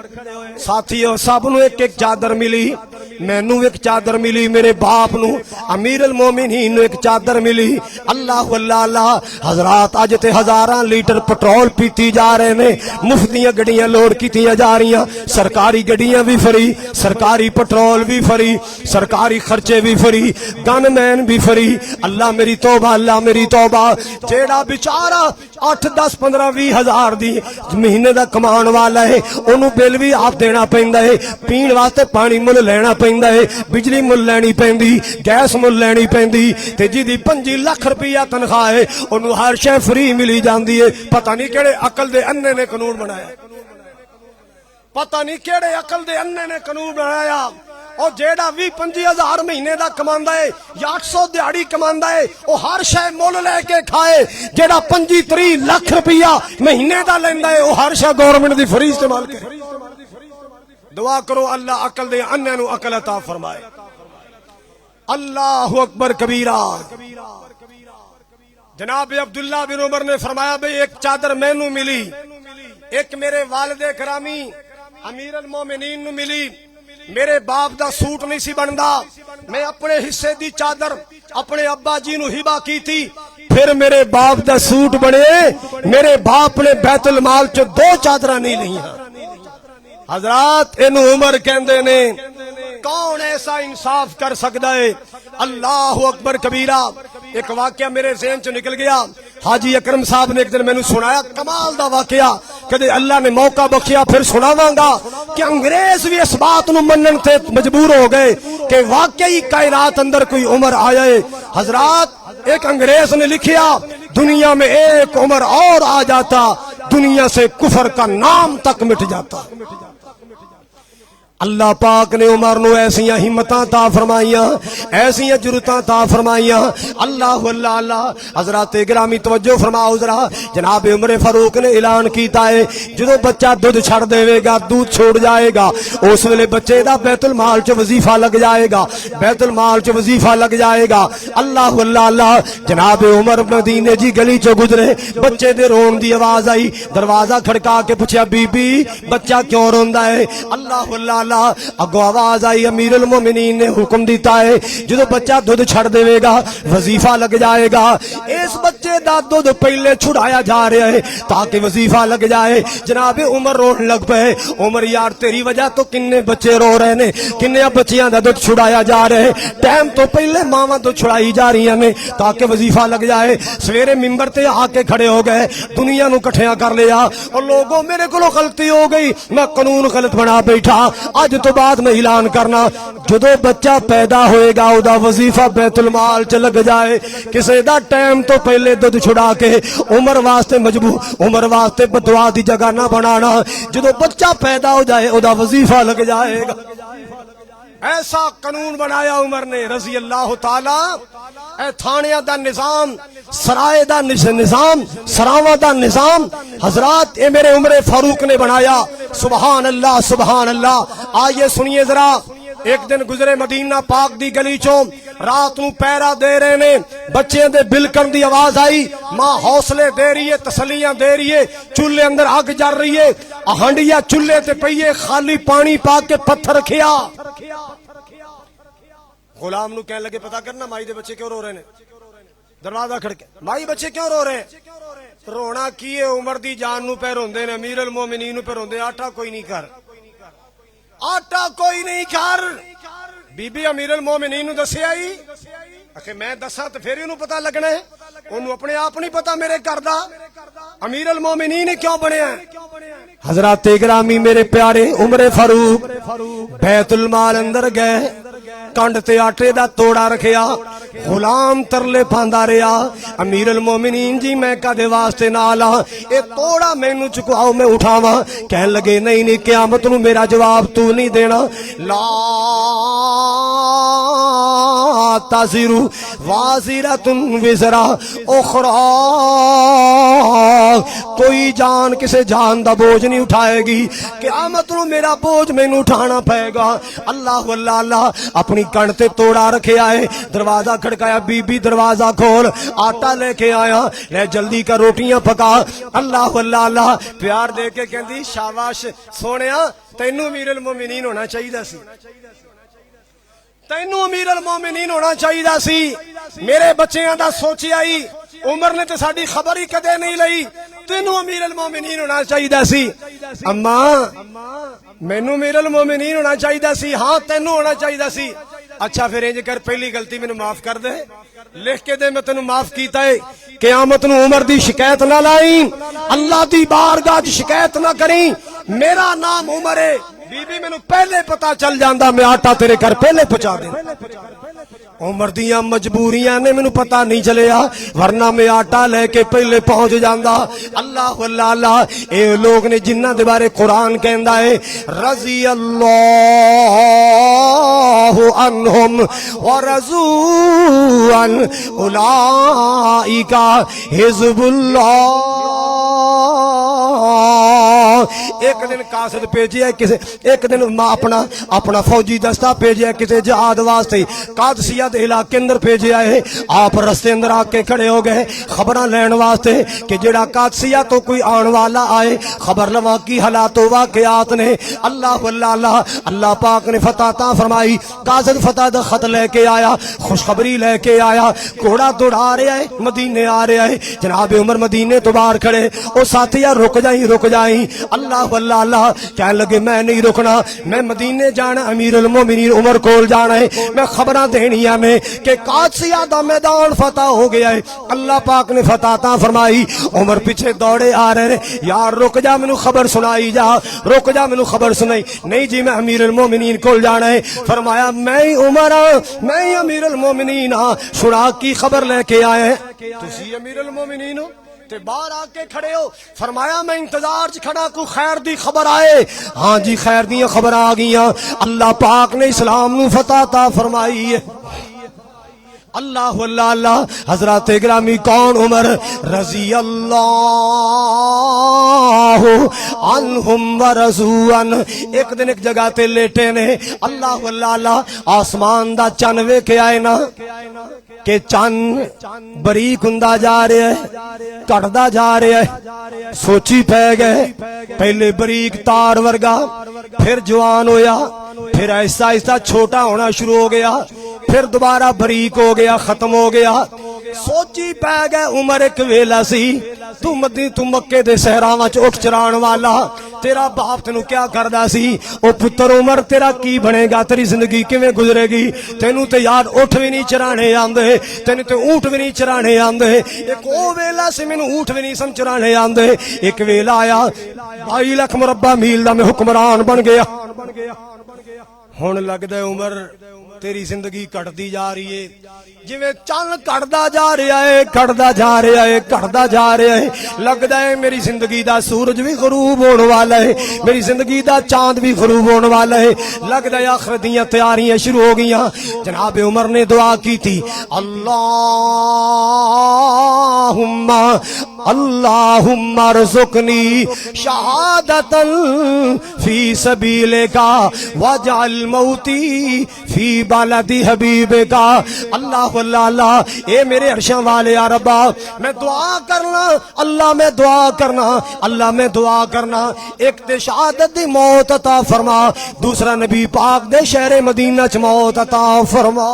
ساتھیوں سب نو ایک ایک چادر ملی، مینوں ایک چادر ملی، میرے باپ نو امیر المومنین نو ایک چادر ملی۔ اللہ اللہ اللہ۔ حضرات اج تے ہزاراں لیٹر پٹرول پیتی جا رہے نے، مفت دیاں گڈیاں لوڈ کیتیاں جا رہیاں، سرکاری گڈیاں بھی فری، سرکاری پٹرول بھی فری، سرکاری خرچے بھی فری، گن مین بھی فری۔ اللہ میری توبہ، اللہ میری توبہ۔ جیڑا بیچارہ 8 10 15 20 ہزار دی مہینے دا کمان والا ہے، انہوں بل بھی آپ دینا پیندا ہے، پین واسطے پانی مل لینا پیندا ہے، بجلی مل لینی پیندی، گیس مل لینی پیندی، تے جی دی 25 لاکھ روپیہ تنخواہ ہے، انہوں ہر شے فری ملی جاندی ہے۔ پتہ نہیں کیڑے عقل دے انے نے قانون بنایا، پتہ نہیں کیڑے عقل دے انے نے قانون بنایا۔ اور جیڑا 20-25 ہزار مہینے دا کماندا ہے یا 800 دیہاڑی کماندا ہے، وہ ہر شے مول لے کے کھائے۔ جیڑا 25-30 لاکھ روپیہ مہینے دا لیندا ہے، وہ ہر شے گورنمنٹ دی فری استعمال کرے۔ دعا کرو اللہ عقل دے انے نو عقل عطا فرمائے۔ اللہ اکبر کبیرہ۔ جناب عبداللہ بن عمر نے فرمایا بھئی ایک چادر مینوں ملی، ایک میرے والد گرامی امیر المومنین نو ملی، میرے باپ دا سوٹ نہیں سی بندا، میں اپنے حصے دی چادر اپنے ابا جی نو ہبا کی تھی، پھر میرے باپ دا سوٹ بنے، میرے باپ نے بیت المال چ 2 چادراں نہیں لئیاں۔ حضرات اینو عمر کہندے نے، کون ایسا انصاف کر سکدا ہے؟ اللہ اکبر کبیرہ۔ ایک واقعہ میرے ذہن چ نکل گیا، حاجی اکرم صاحب نے ایک دن مینوں سنایا، کمال دا واقعہ، کدے اللہ نے موقع بخشیا پھر سناواں گا کہ انگریز بھی اس بات نو منن تے مجبور ہو گئے کہ واقعی کائنات اندر کوئی عمر آیا ہے۔ حضرات ایک انگریز نے لکھیا، دنیا میں ایک عمر اور آ جاتا، دنیا سے کفر کا نام تک مٹ جاتا۔ اللہ پاک نے عمر نو ایسیاں ہمتاں عطا فرمائیاں، ایسیاں جرأتاں عطا فرمائیاں۔ اللہ اللہ اللہ، حضرات گرامی توجہ فرماؤ ذرا، جناب عمر فاروق نے اعلان کیتا ہے جدوں بچہ دودھ چھڑ دے گا، دودھ چھوڑ جائے گا، اس ویلے بچے دا بیت المال چ وظیفہ لگ جائے گا، بیت المال چ وظیفہ لگ جائے گا۔ اللہ اللہ اللہ، جناب عمر مدینے جی گلی چ گزرے، بچے دے رون دی آواز آئی، دروازہ کھڑکا کے پوچھا بی بی بچہ کیوں روندا ہے؟ اللہ اللہ اللہ، اگو آواز آئی امیر المومنین نے حکم دیتا ہے جدو بچہ دودھ چھڑ دے گا وظیفہ لگ جائے گا، اس بچے دا دودھ پہلے چھڑایا جا رہا ہے تاکہ وظیفہ لگ جائے۔ جناب عمر رون لگ پے، عمر یار تیری وجہ تو کنے بچے رو رہے نے، کنے بچیاں دا دودھ چھڑایا جا رہے ہیں، ٹائم تو پہلے ماواں تو چھڑائی جا رہی ہیں تاکہ وظیفہ لگ جائے۔ سویرے ممبر تے آ کے کھڑے ہو گئے، دنیا نو کٹھیاں کر لیا، اور لوگوں میرے کو غلطی ہو گئی، میں قانون غلط بنا بیٹھا، اج تو بعد میں اعلان کرنا جدو بچہ پیدا ہوئے گا او دا وظیفہ بیت المال چ لگ جائے، کسے دا ٹائم تو پہلے دودھ چھڑا کے عمر واسطے مجبور، عمر واسطے بدعا دی جگہ نہ بنانا، جدو بچہ پیدا ہو جائے او دا وظیفہ لگ جائے گا۔ ایسا قانون بنایا عمر نے رضی اللہ تعالی۔ اے تھانیاں دا نظام، سرائے دا نظام، سراواں دا نظام حضرات اے میرے عمر فاروق نے بنایا۔ سبحان اللہ سبحان اللہ۔ آئیے سنیے ذرا، ایک دن گزرے مدینہ پاک دی گلی چوں، رات نو پیرا دے رہے نے، بچے دے بلکن دی آواز آئی، ماں حوصلے دے رہی ہے، تسلیاں دے رہی ہے، چولہے اندر آگ جل رہی ہے، ہنڈیا چولہے تے پئیے، خالی پانی پا کے پتھر رکھیا۔ غلام نو کہنے لگے پتہ کرنا مائی دے بچے کیوں رو رہے نے؟ دروازہ کھڑکے، مائی بچے کیوں رو رہے ہیں؟ رونا کی ہے؟ عمر دی جان نو پہ روندے نے، امیر المومنین نو پہ روندے، آٹا کوئی نہیں کر، آٹا کوئی نہیں کر۔ بی بی امیر المومنین نو دسے آئی، اکھے میں دسا تو پھر انہوں پتہ لگنا ہے، انہوں اپنے آپ نہیں پتہ میرے کردہ امیر المومنین کیوں بنے ہیں۔ حضرات گرامی میرے پیارے، عمر فاروق بیت المال اندر گئے، کنڈ تے آٹے دا توڑا رکھیا، غلام ترلے پاندا رہیا، امیر المومنین جی میں کدے واسطے نہ آلا، اے توڑا مینوں چکواؤ میں اٹھاواں۔ کہن لگے نہیں نہیں، قیامت نو میرا جواب تو نہیں دینا، لا تزر وازرۃ وزر اخری، کوئی جان کسے جان دا بوجھ نہیں اٹھائے گی، قیامت نو میرا بوجھ مینوں اٹھانا پائے گا۔ اللہ اللہ اللہ، اپنی کن تے توڑا رکھے آئے، دروازہ کھڑکایا، بی بی دروازہ کھول، آٹا لے کے آیا، لے جلدی کا روٹیاں پکا۔ اللہ اللہ اللہ، پیار دے کے کہندی شاباش سونیا، تینوں امیر المومنین ہونا چاہیے سی، تینوں امیر المومنین ہونا چاہیے سی، میرے بچیاں دا سوچی آئی، عمر نے تے ساڈی خبر ہی کدے نہیں لئی، تینوں امیر المومنین ہونا چاہیے سی۔ اماں مینوں امیر المومنین ہونا چاہیے سی، ہاں تینوں ہونا چاہیے سی۔ اچھا پھر انج کر، پہلی غلطی مینوں معاف کر دے، لکھ کے دے، میں تینوں معاف کیتا ہے، قیامت نو عمر دی شکایت نہ لائی، اللہ دی بارگاہ دی شکایت نہ کریں، میرا نام عمر ہے، بی بی مینوں پہلے پتا چل جاندا، میں آٹا تیرے گھر پہلے پہنچا دیں۔ عمر دیاں مجبوریاں نے مینوں پتا نہیں چلیا، ورنہ میں آٹا لے کے پہلے پہنچ جاندا۔ اللہ اللہ اللہ، اے لوگ نے جنہ دے بارے قرآن کہندا ہے رضی اللہ عنہم ورضوا عنہ اولئک حزب اللہ۔ ایک دن قاصد بھیجیا کسے، ایک دن اپنا فوجی دستہ بھیجیا کسے جہاد واسطے، قادسیہ دے علاقے اندر بھیجیا ہے، آپ رستے اندر آ کے کھڑے ہو گئے خبراں لین واسطے کہ جڑا قادسیہ تو کوئی آن والا آئے، خبر لواں کی حالات و واقعات نے۔ اللہ اللہ اللہ، اللہ پاک نے فتح عطا فرمائی، قاصد فتح دا خط لے کے آیا، خوشخبری لے کے آیا، گھوڑا دوڑا رہا ہے، مدینے آ رہا ہے، جناب عمر مدینے تو باہر کھڑے، او ساتھیا رک جائیں، اللہ اللہ اللہ، کہنے لگے میں نہیں رکنا، میں مدینے جانا، امیر المومنین عمر کول جانا ہے، میں خبراں دینیاں نے کہ قادسیہ دا میدان فتح ہو گیا ہے، اللہ پاک نے فتح عطا فرمائی۔ عمر پیچھے دوڑے آ رہے ہیں، یار رک جا مینوں خبر سنائی جا، رک جا مینوں خبر سنائی، نہیں جی میں امیر المومنین کول جانا ہے۔ فرمایا میں ہی عمر ہاں، میں ہی امیر المومنین ہاں، سنا کی خبر لے کے آئے ہیں؟ تسی امیر المومنین ہو، تے باہر آ کے کھڑے ہو، فرمایا میں انتظار چ کھڑا کو خیر دی خبر آئے. ہاں جی خیر دی خبر آ گئیاں. اللہ پاک نے اسلام نو فتح عطا فرمائی ہے. اللہ اللہ اللہ. حضرات گرامی کون؟ عمر رضی اللہ عنہم ورضوا عنہ. ایک دن ایک جگہ تے لیٹے نے. اللہ اللہ اللہ. آسمان دا چن ویکھ آئے نا کہ چن بریک ہوندا جا رہا ہے، کٹدا جا رہا ہے. سوچی پہ گئے، پہلے بریک تار ورگا، پھر جوان ہویا، پھر آہستہ آہستہ چھوٹا ہونا شروع ہو گیا، پھر دوبارہ بریک ہو گیا، ختم ہو گیا. سوچی پہ گئے عمر ایک ویلا سی، تو مکے دے صحراواں وچ اٹھ چران والا، تیرا باپ تینوں کیا کردا سی؟ او پتر عمر تیرا کی بنے گا؟ تیری زندگی کیویں گزرے گی؟ تینوں تے یار اٹھ بھی نہیں چرانے آندے، تینوں تے اونٹ بھی نہیں چرانے آندے. ایک او ویلا سی مینوں اونٹ بھی نہیں سم چرانے آندے. ایک ویلا آیا 22 لاکھ مربع میل دا میں حکمران بن گیا. ہن لگدا ہے عمر تیری زندگی کٹتی جا رہی ہے، جویں چن کٹدا جا رہا ہے، کٹدا جا رہا ہے، کٹدا جا رہا ہے. لگدا ہے میری زندگی دا سورج بھی غروب ہونے والا ہے، میری زندگی دا چاند بھی غروب ہونے والا ہے. لگدا ہے آخرت دیاں تیاریاں شروع ہو گئیاں. جناب عمر نے دعا کی تھی، اللہم ارزقنی شہادتا فی سبیلک واجعل موتی فی بلد حبیبک. اللہ اللہ اللہ. اے میرے عرشاں والے یا ربا، میں دعا کرنا اللہ، میں دعا کرنا اللہ، میں دعا کرنا ایک تے شہادت دی موت عطا فرما، دوسرا نبی پاک دے شہر مدینہ چ موت عطا فرما.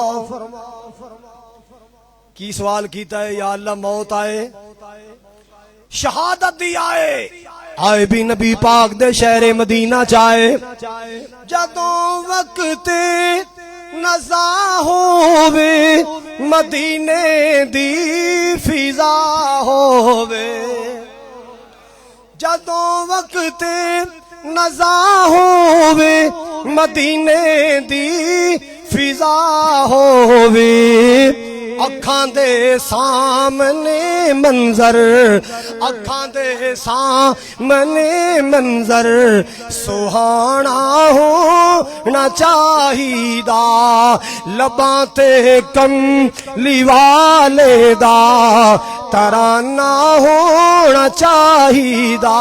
کی سوال کیتا ہے؟ یا اللہ موت آئے، شہادت دی آئے، آئے بھی نبی پاک دے شہر مدینہ چائے. جدوں وقت نزا ہووے مدینے دی فضا ہووے، جدوں وقت نزا ہووے مدینے دی فضا ہووے، اکھاں دے سامنے منظر، اکھاں دے سامنے منظر سہانا ہونا چاہیدا، لباں تے کملی والے دا ترانہ ہونا چاہیدا.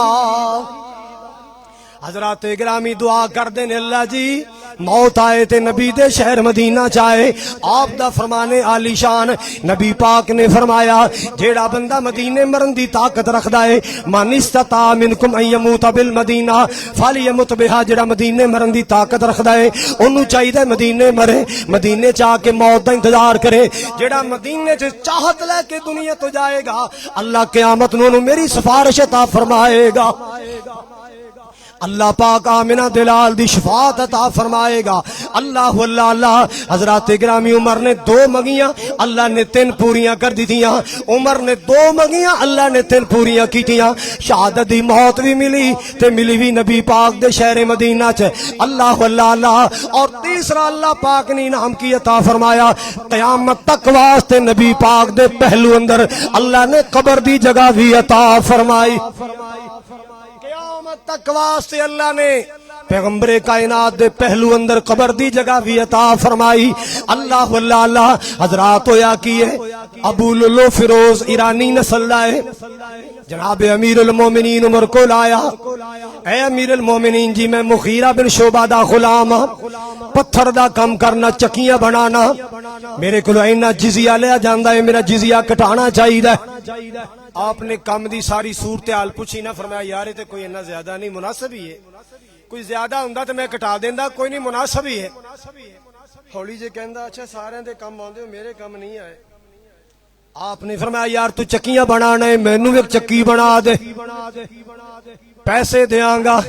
حضرات گرامی دعا کر دیں اللہ جی موت آئے تے نبی دے شہر مدینہ چاہے. آپ دا فرمانے عالی شان نبی پاک نے فرمایا جیڑا بندہ مدینے مرن دی طاقت رکھدا ہے، من استطاع منکم ان یموت بالمدینہ فلیمت بہا. جیڑا مدینے مرن دی طاقت رکھدا ہے اونوں چاہیے مدینے مرے، مدینے چاہ کے موت دا انتظار کرے. جیڑا مدینے چ چاہت لے کے دنیا تو جائے گا، اللہ قیامت نوں میری سفارش عطا فرمائے گا. اللہ پاک آمنہ دلال دی شفاعت عطا فرمائے گا. اللہ اللہ اللہ. حضرات گرامی عمر نے 2 منگیاں، اللہ نے 3 پوریاں کر دیتیاں. عمر نے 2 منگیاں، اللہ نے 3 پوریاں کیتیاں. شہادت دی موت بھی ملی تے ملی بھی نبی پاک دے شہر مدینہ چ. اللہ اللہ اللہ. اور تیسرا اللہ پاک نے انعام کی عطا فرمایا، قیامت تک واسطے نبی پاک دے پہلو اندر اللہ نے قبر دی جگہ بھی عطا فرمائی. تک واسطے اللہ نے پیغمبر کائنات دے پہلو اندر قبر دی جگہ بھی عطا فرمائی. اللہ اللہ اللہ. حضرات ہویا کی ہے ابو لولو فیروز ایرانی نسل لائے، جناب امیر المومنین عمر کو لایا. اے امیر المومنین جی میں مغیرہ بن شعبہ دا غلام، پتھر دا کم کرنا، چکیاں بنانا، میرے کو اینا جزیہ لیا جاندہ ہے، میرا جزیہ کٹانا چاہیے. آپ نے کام دی ساری صورتحال پوچھی نہ، فرمایا یار تے کوئی اتنا زیادہ نہیں، مناسب ہی ہے، کوئی زیادہ ہوندا تے میں کٹا دیندا، کوئی نہیں مناسب ہی ہے. ہولی جے کہندا اچھا سارے دے کم آندے میرے کم نہیں آئے. آپ نے فرمایا یار تو چکیاں بنانا ہے، مینوں ایک چکی بنا دے، پیسے دیاں گا.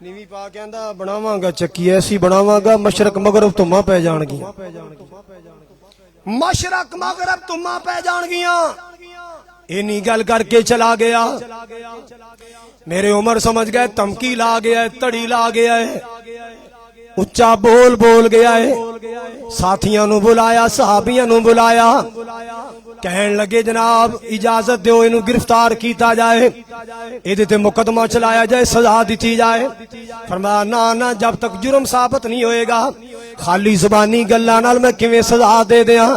نیوی پا کہندا بناواں گا چکی ایسی بناواں گا مشرق مغرب تو ماں پہ جان گی، مشرق مغرب تو ماں پہ جان گیاں. اینی گل کر کے چلا گیا. میرے عمر سمجھ گئے تمکی لا گیا ہے، تڑی لا گیا ہے، اچھا بول گیا ہے. ساتھیاں نو بلایا، صحابیاں نو بلایا کہن لگے جناب اجازت دیو اینو گرفتار کیتا جائے، ایدے تے مقدمہ چلایا جائے، سزا دیتی جائے۔ فرمایا نا جب تک جرم ثابت نہیں ہوئے گا خالی زبانی گلاں نال میں کیویں سزا دے دیاں؟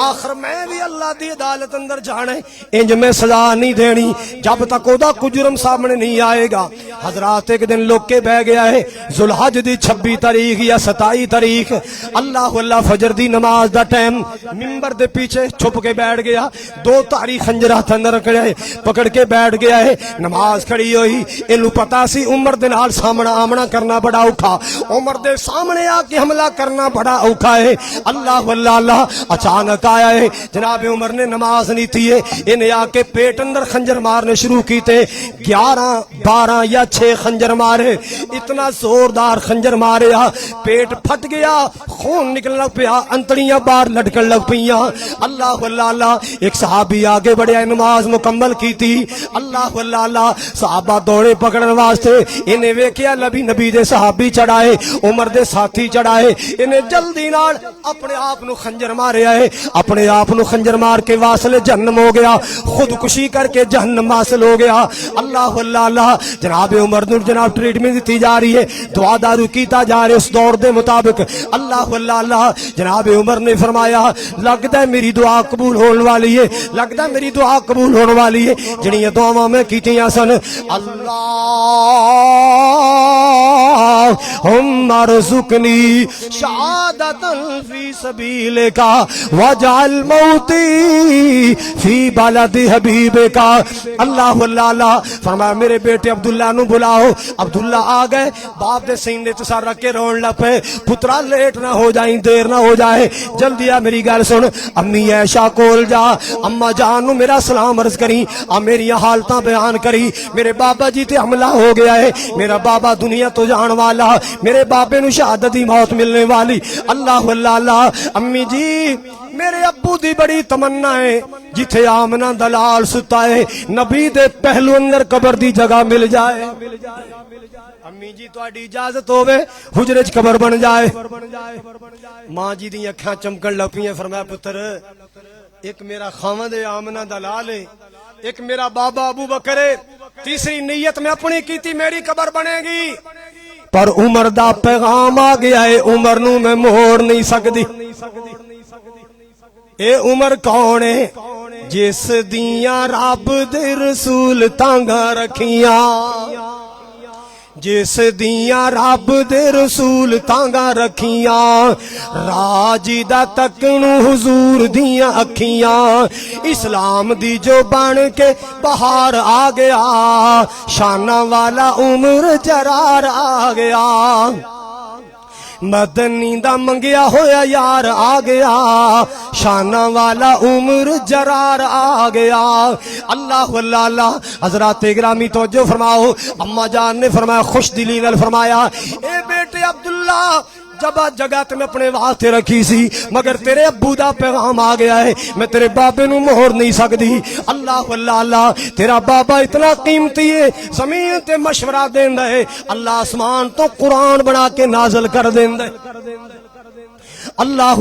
آخر میں بھی اللہ دی عدالت اندر جانا ہے، انج میں سزا نہیں دینی جب تک اودا کوئی جرم سامنے نہیں آئے گا۔ حضرات ایک دن لوگ کے بہ گیا ہے ذوالحج دی 26 تاریخ یا 27 تاریخ، اللہ فجر دی نماز دا ٹائم، منبر دے پیچھے چھپ کے بیٹھ گیا، 2 تاری خنجر ہاتھ اندر پکڑ کے بیٹھ گیا ہے، نماز کھڑی ہوئی، اینو پتا سی عمر دے نال سامنا آمنا کرنا بڑا اوکھا، عمر دے سامنے آ کے حملہ کرنا بڑا اوکھا ہے۔ اللہ اچانک آیا ہے، جناب عمر نے نماز نہیں تھی ہے، انہیں آ کے پیٹ اندر خنجر مارنے شروع کیتے، 11 12 یا 6 خنجر مارے، اتنا زوردار خنجر مارے پیٹ پھٹ گیا، خون نکلنے لگ پیا، انتڑیاں باہر لٹکن لگ پیاں۔ اللہ ایک صحابی آگے بڑھیا، نماز مکمل کی تھی، اللہ صحابہ دوڑے پکڑن واسطے، انہیں ویکھیا نبی دے صحابی چڑھائے، عمر دے ساتھی چڑھائے، انہیں جلدی نال اپنے آپ نو خنجر مارے آئے، اپنے آپ نو خنجر مار کے واصل جہنم ہو گیا، خودکشی کر کے جہنم حاصل ہو گیا۔ اللہ جناب عمر نو جناب ٹریٹمنٹ دیتی جا رہی ہے، دعا دارو کیتا جا رہے اس دور دے مطابق۔ اللہ جناب عمر نے فرمایا لگتا ہے میری دعا قبول ہونے والی ہے، لگتا ہے میری دعا قبول ہونے والی ہے، جڑیاں دعاواں میں کیتیاں سن، اللہم ارزقنی شہادۃ فی سبیلک واجعل موتی فی بلد حبیبک۔ اللہ فرمایا میرے بیٹے عبداللہ نو بلاؤ۔ عبداللہ آ گئے، باپ دے سینے تے سر رکھ کے رون لگ پے، پترا لیٹ نہ ہو جائیں، دیر نہ ہو جائے، جلدی آ میری گل سن، امی عائشہ کول جا، اما جان نو میرا سلام عرض کری، آ میری حالتاں بیان کری، میرے بابا جی تے حملہ ہو گیا ہے، میرا بابا دنیا تو جان والا، میرے بابے نو شہادت دی موت ملنے والی۔ اللہ امی جی میرے ابو دی بڑی تمنا ہے جتھے آمنہ دلال ستا ہے نبی دے پہلو اندر قبر دی جگہ مل جائے۔ امی جی تواڈی اجازت ہوے حجرے چ قبر بن جائے۔ ماں جی دی اکھاں چمکن لگ پیاں، فرمایا پتر ایک میرا خاوند آمنہ دلال ہے، ایک میرا بابا ابو بکر ہے، تیسری نیت میں اپنی کیتی میری قبر بنے گی، پر عمر دا پیغام آ گیا ہے، عمر نو میں موڑ نہیں سکدی۔ اے عمر کون ہے؟ جس دیاں رب دے رسول تانگا رکھیاں، جس دیاں رب دے رسول تانگا رکھیاں، راجی دا تکنو حضور دیاں اکھیاں، اسلام دی جو بن کے بہار آ گیا، شانہ والا عمر جرار آ گیا، مدنی دا منگیا ہویا یار آ گیا، شانہ والا عمر جرار آ گیا۔ اللہ حضرات گرامی توجہ فرماؤ، اما جان نے فرمایا خوش دلی نال فرمایا، اے بیٹے عبداللہ جگہ تے میں اپنے واسطے رکھی سی، مگر تیرے ابو دا پیغام آ گیا ہے، میں تیرے بابے نو موڑ نہیں سکدی۔ اللہ تیرا بابا اتنا قیمتی ہے، زمین تے مشورہ دیندا ہے، اللہ آسمان تو قرآن بنا کے نازل کر دیندا ہے۔ اللہ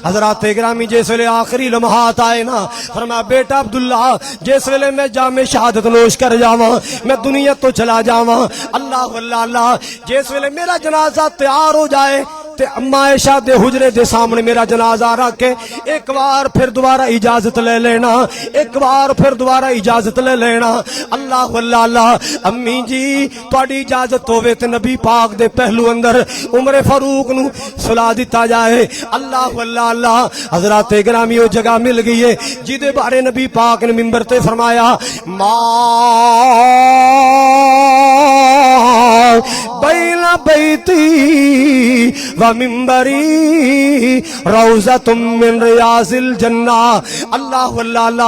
حضرات گرامی جس ویلے آخری لمحات آئے نا، فرمایا بیٹا عبداللہ جس ویلے میں جام شہادت نوش کر جاواں، میں دنیا تو چلا جاواں، اللہ جس ویلے میرا جنازہ تیار ہو جائے تے اما عائشہ دے حجرے دے سامنے میرا جنازہ رکھ کے ایک بار پھر دوبارہ اجازت لے لینا، ایک بار پھر دوبارہ اجازت لے لینا۔ اللہ امی جی تواڈی اجازت ہوے تے نبی پاک دے پہلو اندر عمر فاروق نو سلا دتا جائے۔ اللہ حضرات گرامی وہ جگہ مل گئی ہے جی دے بارے نبی پاک نے منبر تے فرمایا، بین بیتی ومنبری روضۃ من ریاض الجنہ۔ اللہ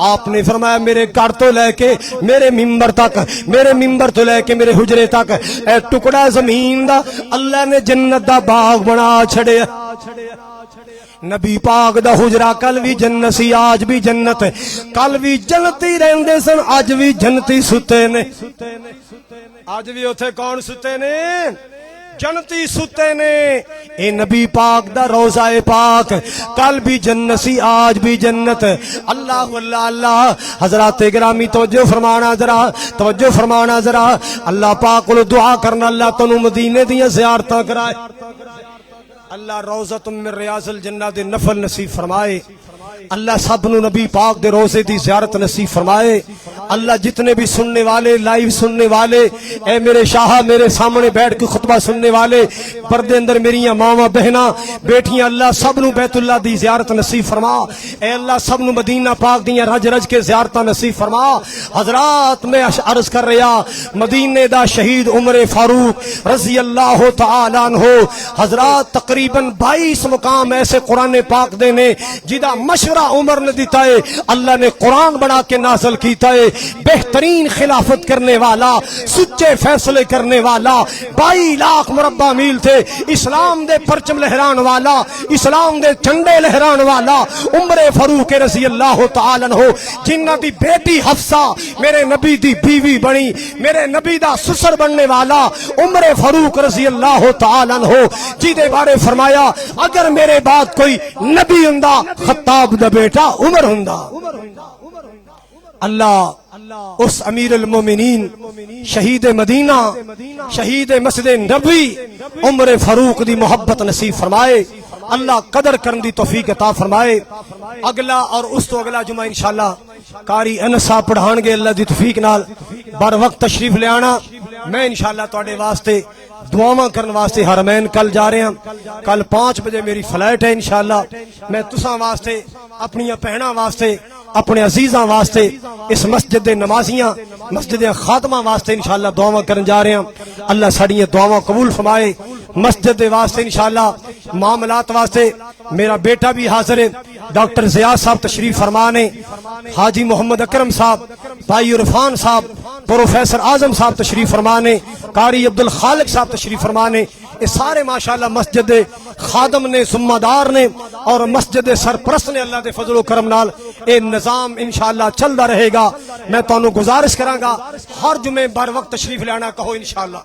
آپ نے فرمایا میرے گھر تو لے کے میرے منبر تک، میرے منبر تو لے کے میرے حجرے تک اے ٹکڑا زمین دا اللہ نے جنت دا باغ بنا چھڑیا۔ نبی پاک دا حجرہ کل بھی جنت سی، آج بھی جنت ہے، کل بھی جنتی رہندے سن، آج بھی جنتی ستے نے، آج بھی اتھے کون ستے نے؟ جنتی ستے نے اے نبی پاک دا روضہ پاک کل بھی جنت سی آج بھی جنت اللہ اللہ اللہ حضرات گرامی توجہ فرمانا ذرا اللہ پاک کو دعا کرنا اللہ تنو مدینے دیاں زیارتاں کرائے اللہ روضۃ من ریاض الجنہ دے نفل نصیب فرمائے اللہ سب نو نبی پاک دے روزے دی زیارت نصیب فرمائے اللہ جتنے بھی سننے والے لائیو سننے والے اے میرے شاہ میرے سامنے بیٹھ کے خطبہ سننے والے پردے اندر میریاں ماواں بہناں بیٹیاں اللہ سب نو بیت اللہ دی زیارت نصیب فرما اے اللہ سب نو مدینہ پاک دیاں رج رج کے زیارتاں نصیب فرما حضرات میں عرض کر رہا مدینے دا شہید عمر فاروق رضی اللہ تعالی عنہ حضرات تقریباً 22 مقام ایسے قرآن پاک دے نے جدا مشورہ عمر نے دیتا ہے اللہ نے قرآن بنا کے نازل کیتا ہے بہترین خلافت کرنے والا سچے فیصلے کرنے والا 22 لاکھ مربع میل تھے اسلام دے پرچم لہران والا اسلام دے جھنڈے لہران والا عمر فاروق رضی اللہ تعالی عنہ جنہ دی بیٹی حفصہ میرے نبی دی بیوی بنی میرے نبی دا سسر بننے والا عمر فاروق رضی اللہ تعالی عنہ جی دے بارے فرمایا اگر میرے بعد کوئی نبی ہوندا خطاب دا بیٹا عمر ہوندا اللہ اس امیر المومنین شہید مدینہ شہید مسجد نبوی عمر فاروق دی محبت نصیب فرمائے اللہ قدر کرن دی توفیق عطا فرمائے اگلا اور اس تو اگلا جمعہ انشاءاللہ قاری انس صاحب پڑھان گے اللہ دی توفیق نال بر وقت تشریف لے آنا میں انشاءاللہ تواڈے واسطے دعاواں کرن واسطے حرمین کل جا رہے ہیں کل 5 بجے میری فلائٹ ہے انشاءاللہ میں تساں واسطے اپنی بہناں واسطے اپنے عزیزاں واسطے اس مسجد دے نمازیاں مسجد خاتمہ واسطے انشاءاللہ دعاواں کرن جا رہے ہیں اللہ ساڈیاں دعاواں قبول فرمائے مسجد دے واسطے انشاءاللہ معاملات واسطے میرا بیٹا بھی حاضر ہے ڈاکٹر ضیاء صاحب تشریف فرما نے حاجی محمد اکرم صاحب بھائی عرفان صاحب پروفیسر اعظم صاحب تشریف فرما نے قاری عبد الخالق صاحب تشریف فرما نے یہ سارے ماشاءاللہ مسجد دے خادم نے ذمہ دار نے اور مسجد دے سرپرست نے اللہ دے فضل و کرم نال اے نظام انشاءاللہ چلدا رہے گا میں تانوں گزارش کراں گا ہر جمعے بر وقت تشریف لانا کہو انشاءاللہ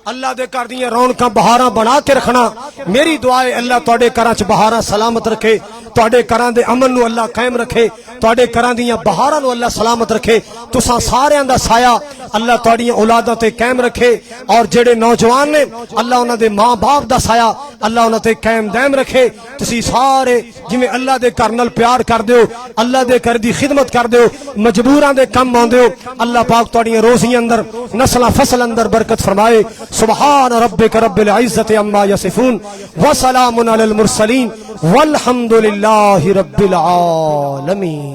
اللہ دے کر دیاں رونقاں بہاراں بنا کے رکھنا میری دعا ہے اللہ تواڈے گھراں چ بہاراں سلامت رکھے تواڈے گھراں دے امن نو اللہ قائم رکھے تواڈے گھراں دیاں بہاراں نو اللہ سلامت رکھے تساں ساریاں دا سایہ اللہ تواڈیاں اولاداں تے قائم رکھے اور جڑے نوجوان نے اللہ انہاں دے ماں باپ دا سایہ اللہ انہاں تے قائم دائم رکھے تسی سارے جویں اللہ دے گھر نال پیار کر دیو اللہ دے گھر دی خدمت کر دیو مجبوراں دے کم آندے ہو اللہ پاک تواڈیاں روزیاں اندر نسلاں فصل اندر برکت فرمائے سبحان ربک رب العزت عما یصفون وسلام علی المرسلین والحمد للہ رب العالمین